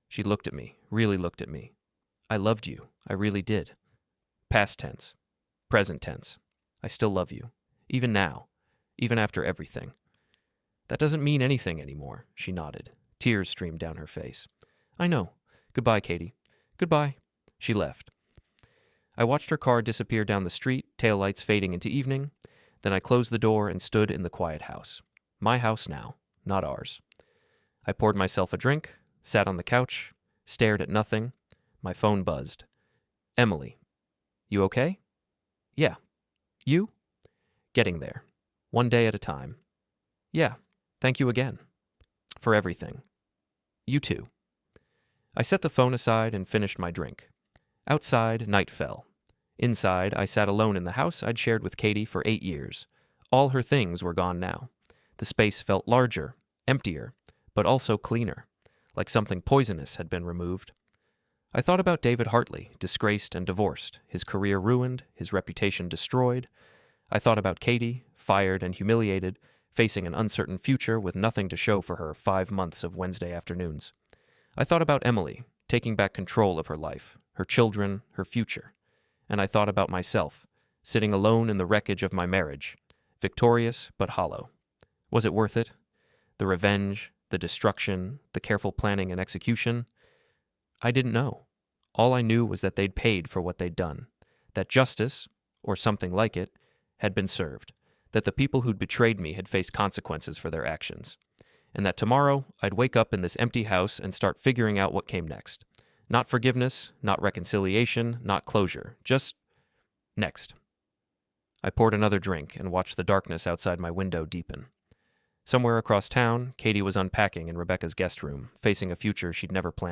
She looked at me, really looked at me. I loved you. I really did. Past tense. Present tense. I still love you. Even now. Even after everything. That doesn't mean anything anymore, she nodded. Tears streamed down her face. I know. Goodbye, Katie. Goodbye. She left. I watched her car disappear down the street, taillights fading into evening. Then I closed the door and stood in the quiet house. My house now, not ours. I poured myself a drink, sat on the couch, stared at nothing. My phone buzzed. Emily. You okay? Yeah. You? Getting there. One day at a time. Yeah. Thank you again. For everything. You too. I set the phone aside and finished my drink. Outside, night fell. Inside, I sat alone in the house I'd shared with Katie for 8 years. All her things were gone now. The space felt larger, emptier, but also cleaner, like something poisonous had been removed. I thought about David Hartley, disgraced and divorced, his career ruined, his reputation destroyed. I thought about Katie, fired and humiliated, facing an uncertain future with nothing to show for her 5 months of Wednesday afternoons. I thought about Emily, taking back control of her life, her children, her future. And I thought about myself, sitting alone in the wreckage of my marriage, victorious but hollow. Was it worth it? The revenge, the destruction, the careful planning and execution? I didn't know. All I knew was that they'd paid for what they'd done, that justice, or something like it, had been served, that the people who'd betrayed me had faced consequences for their actions, and that tomorrow I'd wake up in this empty house and start figuring out what came next. Not forgiveness, not reconciliation, not closure, just next. I poured another drink and watched the darkness outside my window deepen. Somewhere across town, Katie was unpacking in Rebecca's guest room, facing a future she'd never planned